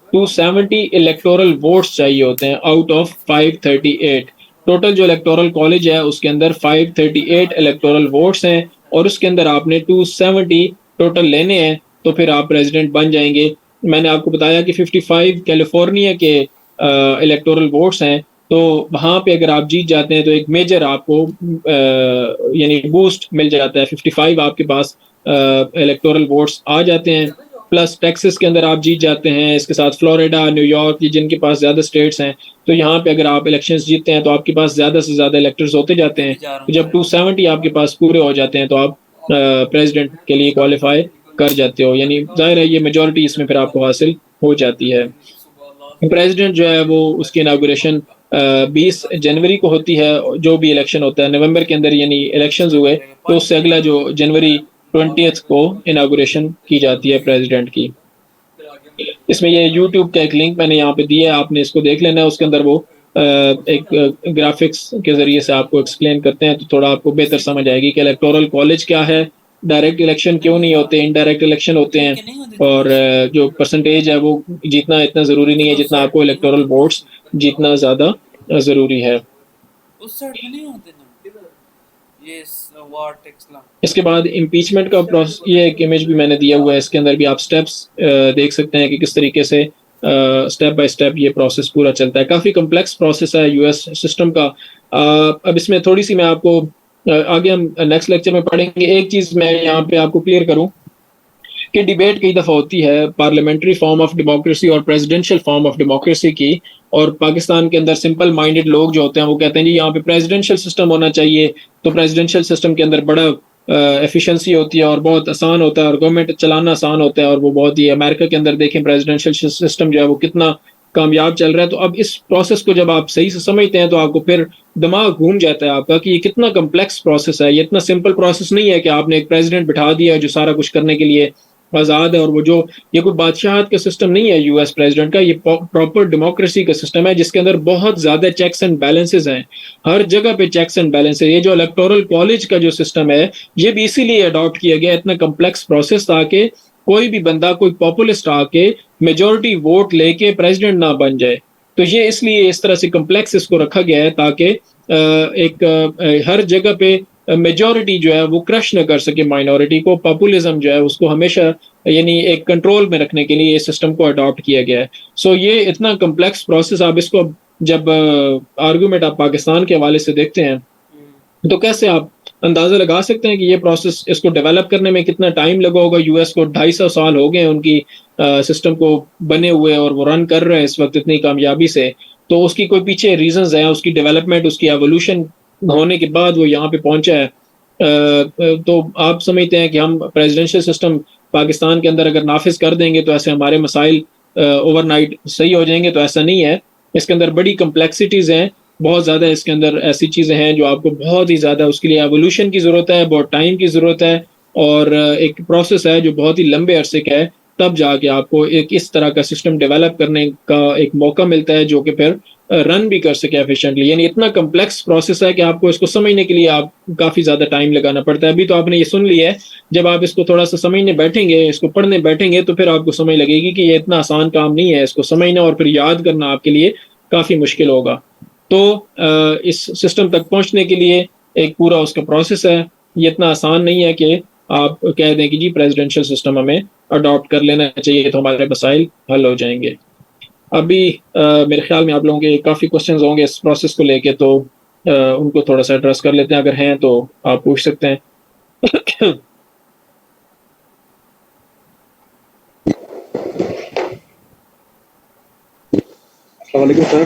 270 इलेक्टोरल वोट्स चाहिए होते हैं आउट ऑफ 538। टोटल जो इलेक्टोरल कॉलेज है उसके अंदर 538 इलेक्टोरल वोट्स हैं और उसके अंदर आपने 270 टोटल लेने हैं तो फिर आप प्रेसिडेंट बन जाएंगे। मैंने आपको बताया कि 55 कैलिफोर्निया के इलेक्टोरल वोट्स हैं, तो वहां पे अगर आप जीत जाते हैं तो एक मेजर आपको यानी बूस्ट मिल जाता है। 55 आपके पास इलेक्टोरल वोट्स आ जाते हैं, प्लस टेक्सास के अंदर आप जीत जाते हैं, इसके साथ फ्लोरिडा, न्यूयॉर्क, ये जिनके पास ज़्यादा स्टेट्स हैं, तो यहाँ पे अगर आप इलेक्शंस जीतते हैं तो आपके पास ज़्यादा से ज़्यादा इलेक्टर्स होते जाते हैं। तो जब 270 आपके पास पूरे हो जाते हैं तो आप प्रेसिडेंट के लिए क्वालिफाई कर जाते हो, यानी जाहिर है ये मेजोरिटी इसमें फिर आपको हासिल हो जाती है। प्रेसिडेंट जो है वो उसकी इनागुरेशन 20 जनवरी को होती है। जो भी इलेक्शन होता है नवंबर के अंदर यानी इलेक्शंस हुए तो उससे अगला जो जनवरी 20th को इनागुरेशन की जाती है प्रेसिडेंट की। इसमें ये यूट्यूब का एक लिंक मैंने यहाँ पे दिया है, आपने इसको देख लेना है। उसके अंदर वो एक ग्राफिक्स के जरिए से आपको एक्सप्लेन करते हैं तो थोड़ा आपको बेहतर समझ आएगी कि इलेक्टोरल कॉलेज क्या है, डायरेक्ट इलेक्शन क्यों नहीं होते, इनडायरेक्ट इलेक्शन होते हैं, और जो परसेंटेज है वो जीतना इतना ज़रूरी नहीं है जितना आपको इलेक्टोरल वोट्स जीतना ज़्यादा ज़रूरी है। उस साइड में नहीं होते ना ये वार टेक्स ला। इसके बाद इम्पीचमेंट का प्रोसेस, ये एक इमेज भी मैंने दिया हुआ है, इसके अंदर भी आप स्टेप्स देख सकते हैं कि किस तरीके से स्टेप बाय स्टेप ये प्रोसेस पूरा चलता है। काफ़ी कम्प्लेक्स प्रोसेस है यूएस सिस्टम का। अब इसमें थोड़ी सी मैं आपको आगे हम नेक्स्ट लेक्चर में पढ़ेंगे। एक चीज़ मैं यहाँ पे आपको क्लियर करूँ कि डिबेट कई दफ़ा होती है पार्लियामेंट्री फॉर्म ऑफ डेमोक्रेसी और प्रेसिडेंशियल फॉर्म ऑफ डेमोक्रेसी की, और पाकिस्तान के अंदर सिंपल माइंडेड लोग जो होते हैं वो कहते हैं जी यहाँ पे प्रेसिडेंशियल सिस्टम होना चाहिए, तो प्रेसिडेंशियल सिस्टम के अंदर बड़ा एफिशिएंसी होती है और बहुत आसान होता है और गवर्नमेंट चलाना आसान होता है, और वो बहुत ही अमेरिका के अंदर देखें प्रेसिडेंशियल सिस्टम जो है वो कितना कामयाब चल रहा है। तो अब इस प्रोसेस को जब आप सही से समझते हैं तो आपको फिर दिमाग घूम जाता है आपका कि ये कितना कम्प्लेक्स प्रोसेस है, ये इतना सिंपल प्रोसेस नहीं है कि आपने एक प्रेसिडेंट बिठा दिया जो सारा कुछ करने के लिए आज़ाद है, और वो जो ये कोई बादशाहत का सिस्टम नहीं है यूएस प्रेसिडेंट का, ये प्रॉपर डेमोक्रेसी का सिस्टम है जिसके अंदर बहुत ज़्यादा चेक्स एंड बैलेंसेज हैं, हर जगह पे चेक्स एंड बैलेंसेज। ये जो इलेक्टोरल कॉलेज का जो सिस्टम है ये भी इसीलिए अडॉप्ट किया गया इतना कम्प्लेक्स प्रोसेस, ताकि कोई भी बंदा, कोई पॉपुलिस्ट आके मेजोरिटी वोट लेके प्रेसिडेंट ना बन जाए। तो ये इसलिए इस तरह से कम्प्लेक्स इसको रखा गया है ताकि हर जगह पे मेजोरिटी जो है वो क्रश न कर सके माइनॉरिटी को। पॉपुलिज्म जो है उसको हमेशा यानी एक कंट्रोल में रखने के लिए इस सिस्टम को अडॉप्ट किया गया है। सो ये इतना कम्प्लेक्स प्रोसेस, आप इसको जब आर्गूमेंट आप पाकिस्तान के हवाले से देखते हैं तो कैसे आप अंदाजा लगा सकते हैं कि ये प्रोसेस, इसको डेवलप करने में कितना टाइम लगा होगा। यूएस को 250 साल हो गए उनकी सिस्टम को बने हुए और वो रन कर रहे हैं इस वक्त इतनी कामयाबी से। तो उसकी कोई पीछे रीजंस हैं, उसकी डेवलपमेंट, उसकी एवोल्यूशन होने के बाद वो यहाँ पे पहुंचा है। तो आप समझते हैं कि हम प्रेसिडेंशियल सिस्टम पाकिस्तान के अंदर अगर नाफिज कर देंगे तो ऐसे हमारे मसाइल ओवरनाइट सही हो जाएंगे, तो ऐसा नहीं है। इसके अंदर बड़ी कम्प्लेक्सिटीज़ हैं, बहुत ज़्यादा इसके अंदर ऐसी चीज़ें हैं जो आपको बहुत ही ज़्यादा उसके लिए एवोल्यूशन की ज़रूरत है, बहुत टाइम की ज़रूरत है, और एक प्रोसेस है जो बहुत ही लंबे अरसे का है, तब जाके आपको एक इस तरह का सिस्टम डेवलप करने का एक मौका मिलता है जो कि फिर रन भी कर सके एफिशिएंटली। यानी इतना कम्प्लेक्स प्रोसेस है कि आपको इसको समझने के लिए आप काफ़ी ज़्यादा टाइम लगाना पड़ता है। अभी तो आपने ये सुन लिया है, जब आप इसको थोड़ा सा समझने बैठेंगे, इसको पढ़ने बैठेंगे, तो फिर आपको समझ लगेगी कि ये इतना आसान काम नहीं है, इसको समझना और फिर याद करना आपके लिए काफ़ी मुश्किल होगा। तो इस सिस्टम तक पहुंचने के लिए एक पूरा उसका प्रोसेस है। ये इतना आसान नहीं है कि आप कह दें कि जी प्रेसिडेंशियल सिस्टम हमें अडॉप्ट कर लेना चाहिए तो हमारे मसाइल हल हो जाएंगे। अभी मेरे ख्याल में आप लोगों के काफ़ी क्वेश्चंस होंगे इस प्रोसेस को लेके, तो उनको थोड़ा सा एड्रेस कर लेते हैं। अगर हैं तो आप पूछ सकते हैं। अस्सलाम वालेकुम सर।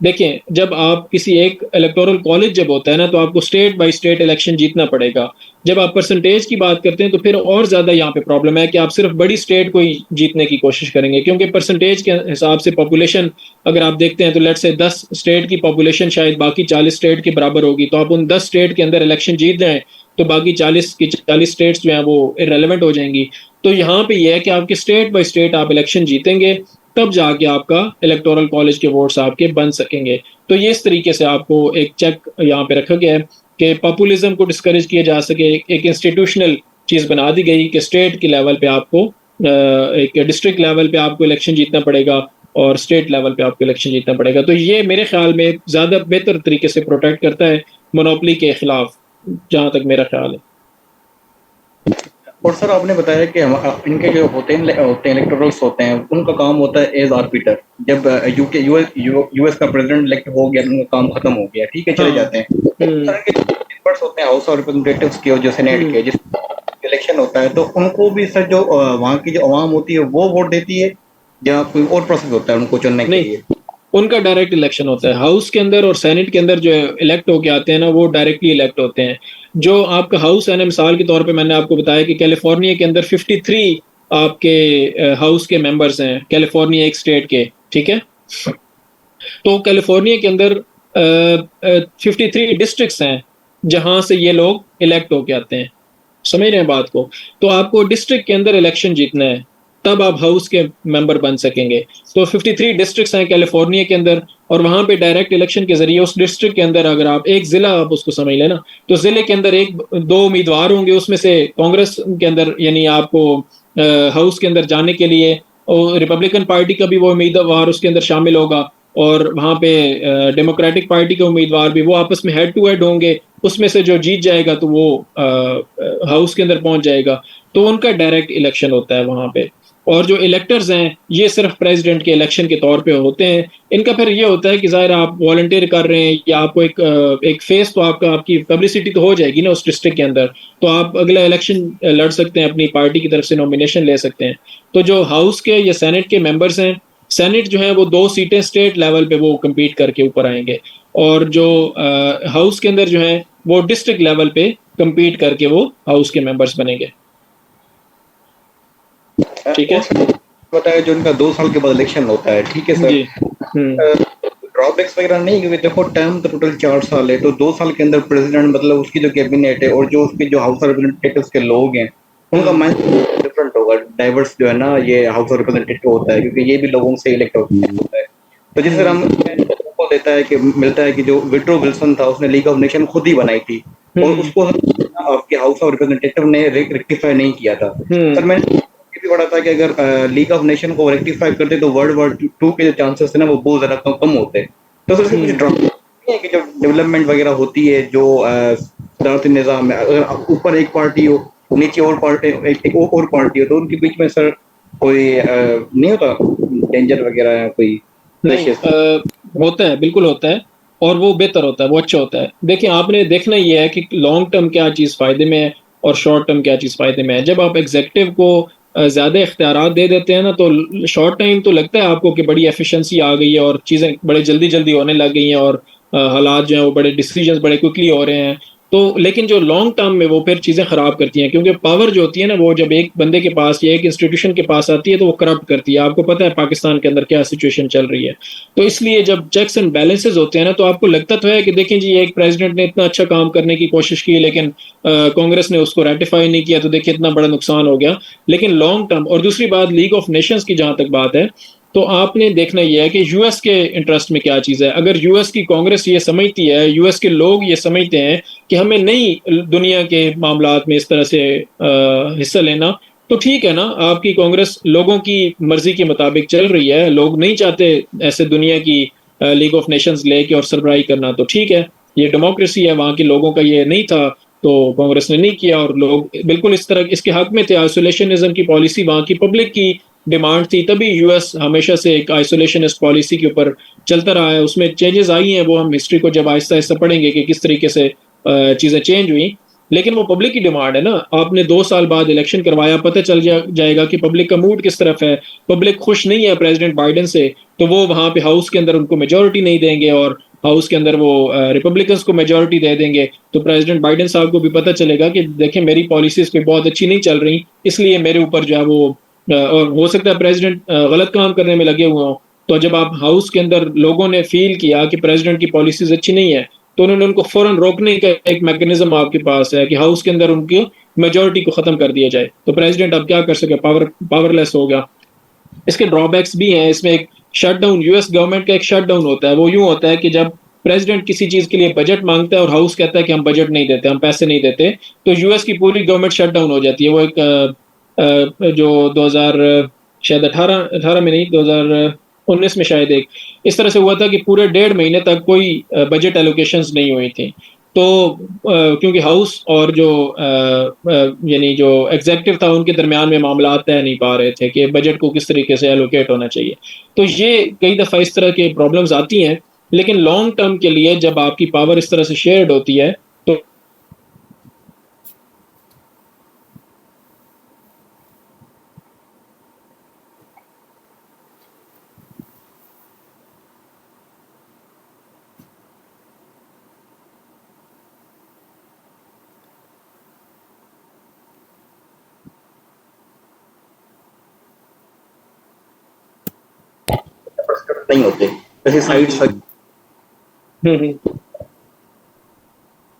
देखिए, जब आप किसी एक इलेक्टोरल कॉलेज जब होता है ना, तो आपको स्टेट बाय स्टेट इलेक्शन जीतना पड़ेगा। जब आप परसेंटेज की बात करते हैं, तो फिर और ज़्यादा यहाँ पे प्रॉब्लम है कि आप सिर्फ़ बड़ी स्टेट को ही जीतने की कोशिश करेंगे, क्योंकि परसेंटेज के हिसाब से पॉपुलेशन अगर आप देखते हैं, तो लेट्स से 10 स्टेट की पॉपुलेशन शायद बाकी 40 स्टेट के बराबर होगी, तो आप उन 10 स्टेट के अंदर इलेक्शन जीत जाएँ, तो बाकी 40 की 40 स्टेट्स जो हैं, वो इर्रेलेवेंट हो जाएँगी। तो यहाँ पे ये है कि आपके स्टेट बाय स्टेट आप इलेक्शन जीतेंगे, तब जाके आपका इलेक्टोरल कॉलेज के वोट्स आपके बन सकेंगे। तो ये इस तरीके से आपको एक चेक यहाँ पे रखा गया है कि पॉपुलिज्म को डिस्करेज किया जा सके। एक इंस्टीट्यूशनल चीज़ बना दी गई कि स्टेट के लेवल पे आपको एक डिस्ट्रिक्ट लेवल पे आपको इलेक्शन जीतना पड़ेगा और स्टेट लेवल पे आपको इलेक्शन जीतना पड़ेगा। तो ये मेरे ख्याल में ज़्यादा बेहतर तरीके से प्रोटेक्ट करता है मोनोपोली के खिलाफ, जहाँ तक मेरा ख्याल है। और सर आपने बताया कि इनके जो होते हैं इलेक्टोरल्स होते हैं, उनका काम होता है एज आर्बिटर। जब यूएस का प्रेसिडेंट इलेक्ट हो गया, उनका काम खत्म हो गया, ठीक है, चले जाते हैं। सर इनके मेंबर्स होते हैं हाउस ऑफ रिप्रेजेंटेटिव्स के और जो सेनेट के, जिस इलेक्शन होता है, तो उनको भी सर जो वहाँ की जो आवाम होती है वो वोट देती है, या कोई और प्रोसेस होता है उनको चुनने के लिए? उनका डायरेक्ट इलेक्शन होता है। हाउस के अंदर और सेनेट के अंदर जो इलेक्ट होके आते हैं ना, वो डायरेक्टली इलेक्ट होते हैं। जो आपका हाउस है ना, मिसाल के तौर पे मैंने आपको बताया कि कैलिफोर्निया के अंदर 53 आपके हाउस के मेंबर्स हैं, कैलिफोर्निया एक स्टेट के, ठीक है। तो कैलिफोर्निया के अंदर 53 डिस्ट्रिक्ट्स हैं जहां से ये लोग इलेक्ट होके आते हैं। समझ रहे हैं बात को? तो आपको डिस्ट्रिक्ट के अंदर इलेक्शन जीतना है, तब आप हाउस के मेंबर बन सकेंगे। तो 53 डिस्ट्रिक्ट्स हैं कैलिफोर्निया के अंदर, और वहां पे डायरेक्ट इलेक्शन के जरिए उस डिस्ट्रिक्ट के अंदर, अगर आप एक जिला आप उसको समझ लेना, तो जिले के अंदर एक दो उम्मीदवार होंगे, उसमें से कांग्रेस के अंदर यानी आपको हाउस के अंदर जाने के लिए, और रिपब्लिकन पार्टी का भी वो उम्मीदवार उसके अंदर शामिल होगा, और वहां पे डेमोक्रेटिक पार्टी के उम्मीदवार भी, वो आपस में हेड टू हेड होंगे। उसमें से जो जीत जाएगा तो वो हाउस के अंदर पहुंच जाएगा। तो उनका डायरेक्ट इलेक्शन होता है वहां पे। और जो इलेक्टर्स हैं, ये सिर्फ प्रेसिडेंट के इलेक्शन के तौर पे होते हैं। इनका फिर ये होता है कि ज़ाहिर आप वॉलंटियर कर रहे हैं, या आपको एक फेस तो आपकी पब्लिसिटी तो हो जाएगी ना उस डिस्ट्रिक्ट के अंदर, तो आप अगला इलेक्शन लड़ सकते हैं, अपनी पार्टी की तरफ से नॉमिनेशन ले सकते हैं। तो जो हाउस के या सेनेट के मेंबर्स हैं, सेनेट जो है वो 2 सीटें स्टेट लेवल पे वो कम्पीट करके ऊपर आएंगे, और जो हाउस के अंदर जो है वो डिस्ट्रिक्ट लेवल पे कम्पीट करके वो हाउस के मेंबर्स बनेंगे। ठीक है, बताया जो उनका 2 साल के बाद इलेक्शन होता है, ठीक है सर। जी। ड्रॉबैक्स वगैरह नहीं, क्योंकि देखो टर्म तो टोटल 4 साल है, तो 2 साल के अंदर प्रेसिडेंट मतलब उसकी जो कैबिनेट है और जो उसके जो हाउस ऑफ रिप्रेजेंटेटिव्स के लोग हैं, उनका माइंड डिफरेंट होगा। डाइवर्स जो है ना, ये हाउस ऑफ रिप्रेजेंटेटिव होता है, क्योंकि ये भी लोगों से इलेक्ट होता है। तो जिस तरह को देता है कि मिलता है कि जो विड्रो विल्सन था, उसने लीग ऑफ नेशन खुद ही बनाई थी, और उसको आपके हाउस ऑफ रिप्रेजेंटेटिव ने रेक्टिफाई नहीं किया था। सर मैंने ये भी पढ़ा था कि अगर लीग ऑफ नेशन को रेक्टिफाई करते तो वर्ल्ड वॉर 2 के जो चांसेस थे ना, वो बहुत ज्यादा कम होते। तो सर कुछ ड्रॉ है कि जो डेवलपमेंट वगैरह होती है, जो सदारती निज़ाम है, अगर ऊपर एक पार्टी हो, नीचे और पार्टी एक और पार्टी हो, तो उनके बीच में सर कोई नहीं होता डेंजर वगैरह या कोई? नहीं, होता है, बिल्कुल होता है, और वो बेहतर होता है, वो अच्छा होता है। देखिए, आपने देखना ये है कि लॉन्ग टर्म क्या चीज़ फ़ायदे में है और शॉर्ट टर्म क्या चीज़ फ़ायदे में है। जब आप एग्जीक्यूटिव को ज़्यादा इख्तियारात दे देते हैं ना, तो शॉर्ट टाइम तो लगता है आपको कि बड़ी एफिशिएंसी आ गई है और चीज़ें बड़े जल्दी-जल्दी होने लग गई हैं, और हालात जो हैं वो बड़े डिसीजंस बड़े क्विकली हो रहे हैं। तो लेकिन जो लॉन्ग टर्म में वो फिर चीज़ें ख़राब करती हैं, क्योंकि पावर जो होती है ना, वो जब एक बंदे के पास या एक इंस्टीट्यूशन के पास आती है, तो वो करप्ट करती है। आपको पता है पाकिस्तान के अंदर क्या सिचुएशन चल रही है। तो इसलिए जब चेक्स एंड बैलेंसेस होते हैं ना, तो आपको लगता तो है कि देखें जी, एक प्रेसिडेंट ने इतना अच्छा काम करने की कोशिश की, लेकिन कांग्रेस ने उसको रेटिफाई नहीं किया, तो देखिए इतना बड़ा नुकसान हो गया। लेकिन लॉन्ग टर्म, और दूसरी बात लीग ऑफ नेशंस की जहां तक बात है, तो आपने देखना यह है कि यूएस के इंटरेस्ट में क्या चीज़ है। अगर यूएस की कांग्रेस ये समझती है, यूएस के लोग ये समझते हैं कि हमें नहीं दुनिया के मामलात में इस तरह से हिस्सा लेना, तो ठीक है ना, आपकी कांग्रेस लोगों की मर्जी के मुताबिक चल रही है। लोग नहीं चाहते ऐसे दुनिया की लीग ऑफ नेशंस लेके और सरबराही करना, तो ठीक है, ये डेमोक्रेसी है, वहाँ के लोगों का ये नहीं था, तो कांग्रेस ने नहीं किया, और लोग बिल्कुल इस तरह इसके हक में थे। आइसोलेशनिज्म की पॉलिसी वहाँ की पब्लिक की डिमांड थी, तभी यूएस हमेशा से एक आइसोलेशनिस्ट पॉलिसी के ऊपर चलता रहा है। उसमें चेंजेस आई हैं, वो हम हिस्ट्री को जब आहिस्ता आहिस्ता पढ़ेंगे कि किस तरीके से चीज़ें चेंज हुई। लेकिन वो पब्लिक की डिमांड है ना। आपने 2 साल बाद इलेक्शन करवाया, पता चल जाएगा कि पब्लिक का मूड किस तरफ है, पब्लिक खुश नहीं है प्रेसिडेंट बाइडेन से, तो वो वहाँ पे हाउस के अंदर उनको मेजॉरिटी नहीं देंगे और हाउस के अंदर वो रिपब्लिकन्स को मेजॉरिटी दे देंगे। तो प्रेसिडेंट बाइडेन साहब को भी पता चलेगा कि देखें मेरी पॉलिसीज कोई बहुत अच्छी नहीं चल रही, इसलिए मेरे ऊपर जो है वो और हो सकता है प्रेसिडेंट गलत काम करने में लगे हुए हों। तो जब आप हाउस के अंदर लोगों ने फील किया कि प्रेसिडेंट की पॉलिसीज अच्छी नहीं है, तो उन्होंने उनको फौरन रोकने का एक मैकेनिज्म आपके पास है कि हाउस के अंदर उनकी मेजॉरिटी को खत्म कर दिया जाए। तो प्रेसिडेंट अब क्या कर सके, पावरलेस हो गया। इसके ड्रॉबैक्स भी हैं, इसमें एक शटडाउन, यूएस गवर्नमेंट का एक शटडाउन होता है। वो यूं होता है कि जब प्रेसिडेंट किसी चीज के लिए बजट मांगता है और हाउस कहता है कि हम बजट नहीं देते, हम पैसे नहीं देते, तो यूएस की पूरी गवर्नमेंट शटडाउन हो जाती है। वो एक जो 2000 शायद 18 में नहीं, 2019 में शायद एक इस तरह से हुआ था कि पूरे 1.5 महीने तक कोई बजट एलोकेशंस नहीं हुई थी। तो क्योंकि हाउस और जो यानी जो एग्जेक्टिव था उनके दरमियान में मामला तय नहीं पा रहे थे कि बजट को किस तरीके से एलोकेट होना चाहिए। तो ये कई दफ़ा इस तरह के प्रॉब्लम्स आती हैं, लेकिन लॉन्ग टर्म के लिए जब आपकी पावर इस तरह से शेयर्ड होती है तो नहीं होते, वैसे साइड्स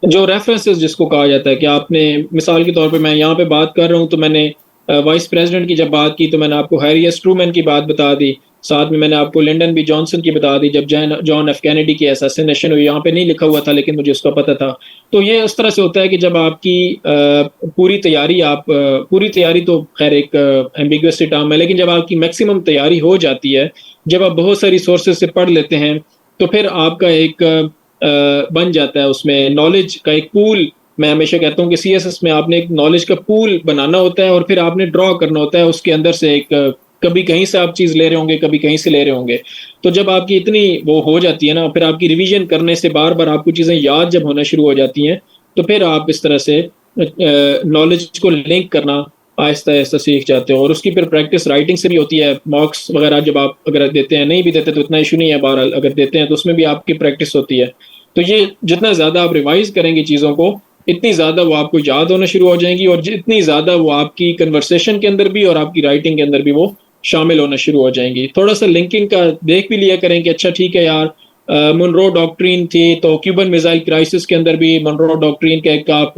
जो रेफरेंसेस जिसको कहा जाता है कि आपने मिसाल के तौर पे मैं यहाँ पे बात कर रहा हूँ, तो मैंने वाइस प्रेसिडेंट की जब बात की तो मैंने आपको हैरी एस ट्रूमैन की बात बता दी, साथ में मैंने आपको लिंडन बी जॉनसन की बता दी जब जॉन एफ कैनेडी की असैसिनेशन हुई। यहाँ पे नहीं लिखा हुआ था लेकिन मुझे उसका पता था। तो ये इस तरह से होता है कि जब आपकी पूरी तैयारी तो खैर एक एम्बिगुअस टर्म है, लेकिन जब आपकी मैक्सिमम तैयारी हो जाती है, जब आप बहुत सारी सोर्सेज से पढ़ लेते हैं, तो फिर आपका एक बन जाता है उसमें नॉलेज का एक पूल। मैं हमेशा कहता हूँ कि सीएसएस में आपने एक नॉलेज का पूल बनाना होता है और फिर आपने ड्रॉ करना होता है उसके अंदर से एक कभी कहीं से आप चीज ले रहे होंगे, कभी कहीं से ले रहे होंगे। तो जब आपकी इतनी वो हो जाती है ना, फिर आपकी रिवीजन करने से बार बार आपको चीजें याद जब होना शुरू हो जाती हैं, तो फिर आप इस तरह से नॉलेज को लिंक करना आहिस्ता आहिस्ता सीख जाते हो। और उसकी फिर प्रैक्टिस राइटिंग से भी होती है। मॉक्स वगैरह जब आप अगर देते हैं, नहीं भी देते तो इतना इशू नहीं है, बहरहाल अगर देते हैं तो उसमें भी आपकी प्रैक्टिस होती है। तो ये जितना ज़्यादा आप रिवाइज करेंगे चीज़ों को, इतनी ज़्यादा वो आपको याद होना शुरू हो जाएंगी और जितनी ज़्यादा वो आपकी कन्वर्सेशन के अंदर भी और आपकी राइटिंग के अंदर भी वो शामिल होना शुरू हो जाएंगी। थोड़ा सा लिंकिंग का देख भी लिया करें कि अच्छा ठीक है यार, मुनरो डॉक्ट्रिन थी तो क्यूबन मिसाइल क्राइसिस के अंदर भी मुनरो डॉक्ट्रिन का एक आप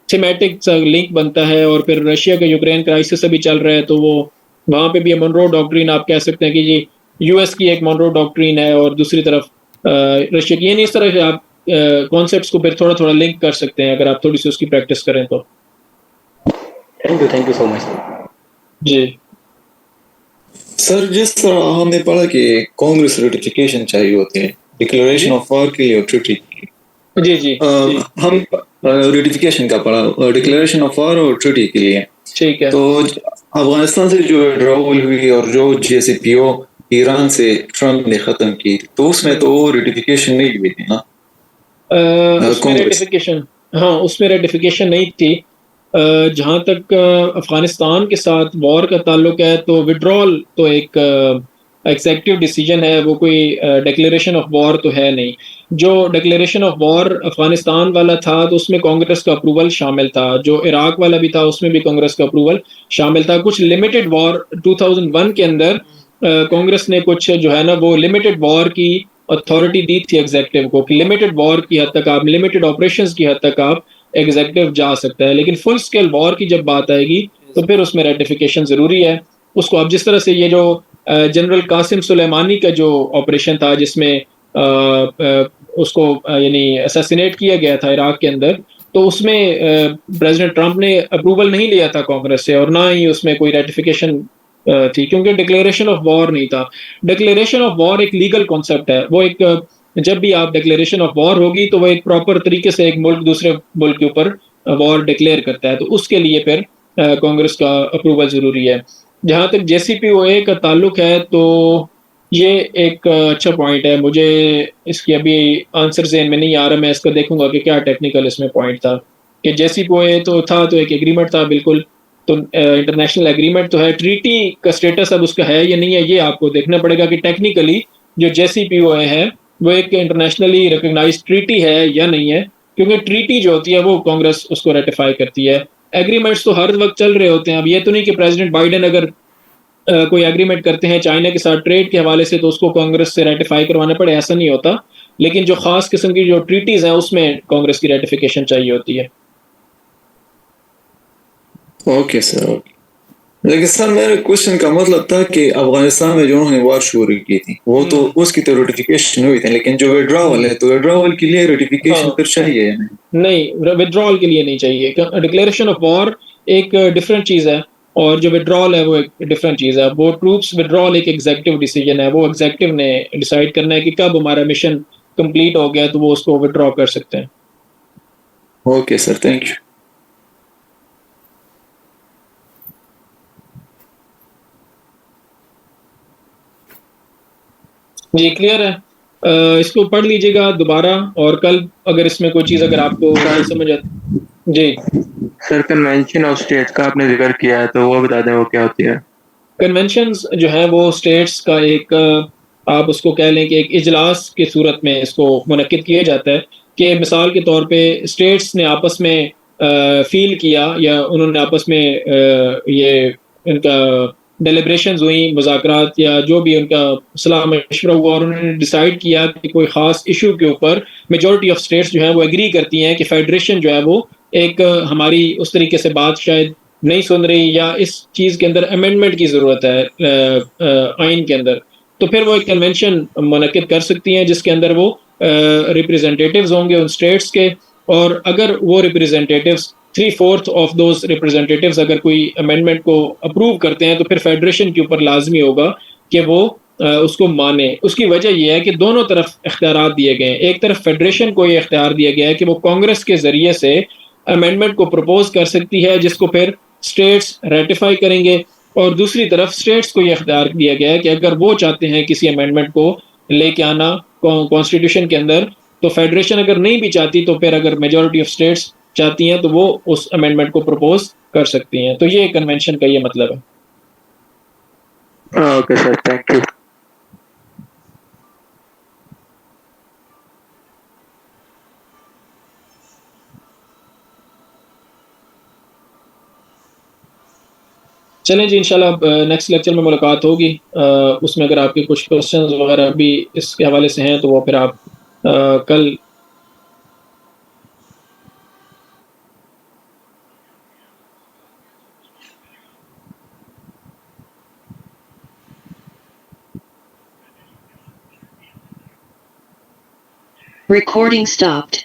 थीमेटिक सा लिंक बनता है, और फिर रशिया का यूक्रेन क्राइसिस अभी चल रहा है तो वो वहाँ पे भी मुनरो डॉक्ट्रिन आप कह सकते हैं कि ये यूएस की एक मुनरो डॉक्ट्रिन है और दूसरी तरफ रशिया की। यानी इस तरह से आप कॉन्सेप्ट्स को फिर थोड़ा थोड़ा लिंक कर सकते हैं अगर आप थोड़ी सी उसकी प्रैक्टिस करें तो। थैंक यू सो मच जी सर, जिस तरह हमने पढ़ा कि कांग्रेस रेटिफिकेशन चाहिए होती है डिक्लेरेशन ऑफ वॉर के लिए और ट्रीटी के लिए। जी जी हम रेटिफिकेशन का पढ़ा, डिक्लेरेशन ऑफ वॉर और ट्रीटी के लिए। ठीक है। तो अफगानिस्तान से जो विड्रॉवल हुई और जो JCPO ईरान से ट्रम्प ने खत्म की, तो उसमें तो रेटिफिकेशन नहीं हुई थी ना? उसमें रेटिफिकेशन, हाँ उसमें रेटिफिकेशन नहीं थी। जहाँ तक अफगानिस्तान के साथ वॉर का ताल्लुक है तो विड्रॉल तो एक एग्जेक्टिव डिसीजन है, वो कोई डिक्लेरेशन ऑफ वॉर तो है नहीं। जो डिक्लेरेशन ऑफ वॉर अफगानिस्तान वाला था तो उसमें कांग्रेस का अप्रूवल शामिल था, जो इराक वाला भी था उसमें भी कांग्रेस का अप्रूवल शामिल था। कुछ लिमिटेड वॉर 2001 के अंदर कांग्रेस ने कुछ जो है ना वो लिमिटेड वॉर की अथॉरिटी दी थी एग्जेक्टिव को कि लिमिटेड वॉर की हद तक आप, लिमिटेड ऑपरेशंस की हद तक आप एग्जेक्टिव जा सकता है। लेकिन फुल स्केल वॉर की जब बात आएगी तो फिर उसमें रेटिफिकेशन जरूरी है। उसको आप जिस तरह से ये जो जनरल कासिम सुलेमानी का जो ऑपरेशन था जिसमें उसको यानी असैसिनेट किया गया था इराक के अंदर, तो उसमें प्रेसिडेंट ट्रंप ने अप्रूवल नहीं लिया था कांग्रेस से और ना ही उसमें कोई रेटिफिकेशन थी, क्योंकि डिक्लेरेशन ऑफ वॉर नहीं था। डिक्लेरेशन ऑफ वॉर एक लीगल कॉन्सेप्ट है। वो एक जब भी आप डिक्लेरेशन ऑफ वॉर होगी तो वो एक प्रॉपर तरीके से एक मुल्क दूसरे मुल्क के ऊपर वॉर डिक्लेयर करता है, तो उसके लिए फिर कांग्रेस का अप्रूवल जरूरी है। जहाँ तक JCPOA का ताल्लुक है तो ये एक अच्छा पॉइंट है। मुझे इसकी अभी आंसर ज़हन में नहीं आ रहा, मैं इसका देखूंगा कि क्या टेक्निकल इसमें पॉइंट था। कि JCPOA तो था, तो एक एग्रीमेंट था बिल्कुल, तो इंटरनेशनल एग्रीमेंट तो है, ट्रीटी का स्टेटस अब उसका है या नहीं है, ये आपको देखना पड़ेगा कि टेक्निकली जो JCPOA है वो एक इंटरनेशनली रिकॉग्नाइज्ड ट्रीटी है या नहीं है, क्योंकि ट्रीटी जो होती है वो कांग्रेस उसको रेटिफाई करती है। एग्रीमेंट्स तो हर वक्त चल रहे होते हैं। अब ये तो नहीं कि प्रेसिडेंट बाइडेन अगर कोई एग्रीमेंट करते हैं चाइना के साथ ट्रेड के हवाले से तो उसको कांग्रेस से रेटिफाई करवाना पड़े, ऐसा नहीं होता। लेकिन जो खास किस्म की जो ट्रीटीज हैं उसमें कांग्रेस की रेटिफिकेशन चाहिए होती है। Okay sir, okay. लेकिन सर मेरे क्वेश्चन का मतलब था कि अफगानिस्तान में जो उन्होंने वार शुरू की थी वो तो उसकी तो रेटिफिकेशन हुई थी, लेकिन जो विड्रॉवल है तो विड्रॉवल के लिए रेटिफिकेशन हाँ, फिर चाहिए या नहीं? नहीं, विड्रॉल के लिए नहीं चाहिए। डिक्लेरेशन ऑफ वॉर एक डिफरेंट चीज है और जो विड्रॉल है वो एक डिफरेंट चीज है। वो ट्रूप्स विड्रॉल एक एग्जेक्टिव डिसीजन है, वो एग्जेक्टिव ने डिसाइड करना है कि कब हमारा मिशन कंप्लीट हो गया तो वो उसको विड्रॉ कर सकते हैं। Okay sir, thank you. जी, क्लियर है। इसको पढ़ लीजिएगा दोबारा, और कल अगर इसमें कोई चीज़ अगर आपको नहीं समझ आती। जी, सर कन्वेंशन ऑफ स्टेट्स का आपने जिक्र किया है तो वो बता दें वो क्या होती है? कन्वेंशंस जो है वो स्टेट्स का एक आप उसको कह लें कि एक इजलास की सूरत में इसको मुनक्किद किया जाता है कि मिसाल के तौर पे स्टेट्स ने आपस में फील किया या उन्होंने आपस में ये इनका डेलिब्रेशंस हुई, मुज़ाकरात या जो भी उनका सलाह मशवरा हुआ और उन्होंने डिसाइड किया कि कोई ख़ास इशू के ऊपर मेजॉरिटी ऑफ स्टेट्स जो है वो एग्री करती हैं कि फेडरेशन जो है वो एक हमारी उस तरीके से बात शायद नहीं सुन रही या इस चीज़ के अंदर अमेंडमेंट की ज़रूरत है आइन के अंदर, तो फिर वो एक कन्वेंशन मुनक्किद कर सकती हैं जिसके अंदर वो रिप्रेजेंटेटिव्स होंगे उन स्टेट्स के। और अगर वो रिप्रेजेंटेटिव्स 3/4 ऑफ दोज रिप्रेजेंटेटिव्स अगर कोई अमेंडमेंट को अप्रूव करते हैं तो फिर फेडरेशन के ऊपर लाजमी होगा कि वो उसको माने। उसकी वजह यह है कि दोनों तरफ इख्तियारात दिए गए हैं। एक तरफ फेडरेशन को ये इख्तियार दिया गया है कि वो कांग्रेस के ज़रिए से अमेंडमेंट को प्रपोज कर सकती है जिसको फिर स्टेट्स रेटिफाई करेंगे, और दूसरी तरफ स्टेट्स को यह इख्तियार दिया गया है कि अगर वो चाहते हैं किसी अमेंडमेंट को लेके आना कॉन्स्टिट्यूशन के अंदर, तो फेडरेशन अगर नहीं भी चाहती तो फिर अगर मेजॉरिटी ऑफ स्टेट्स चाहती हैं तो वो उस अमेंडमेंट को प्रपोज कर सकती हैं। तो ये कन्वेंशन का ये मतलब है। Okay sir, thank you. चलें जी, इंशाल्लाह नेक्स्ट लेक्चर में मुलाकात होगी। उसमें अगर आपके कुछ क्वेश्चंस वगैरह भी इसके हवाले से हैं तो वो फिर आप कल Recording stopped.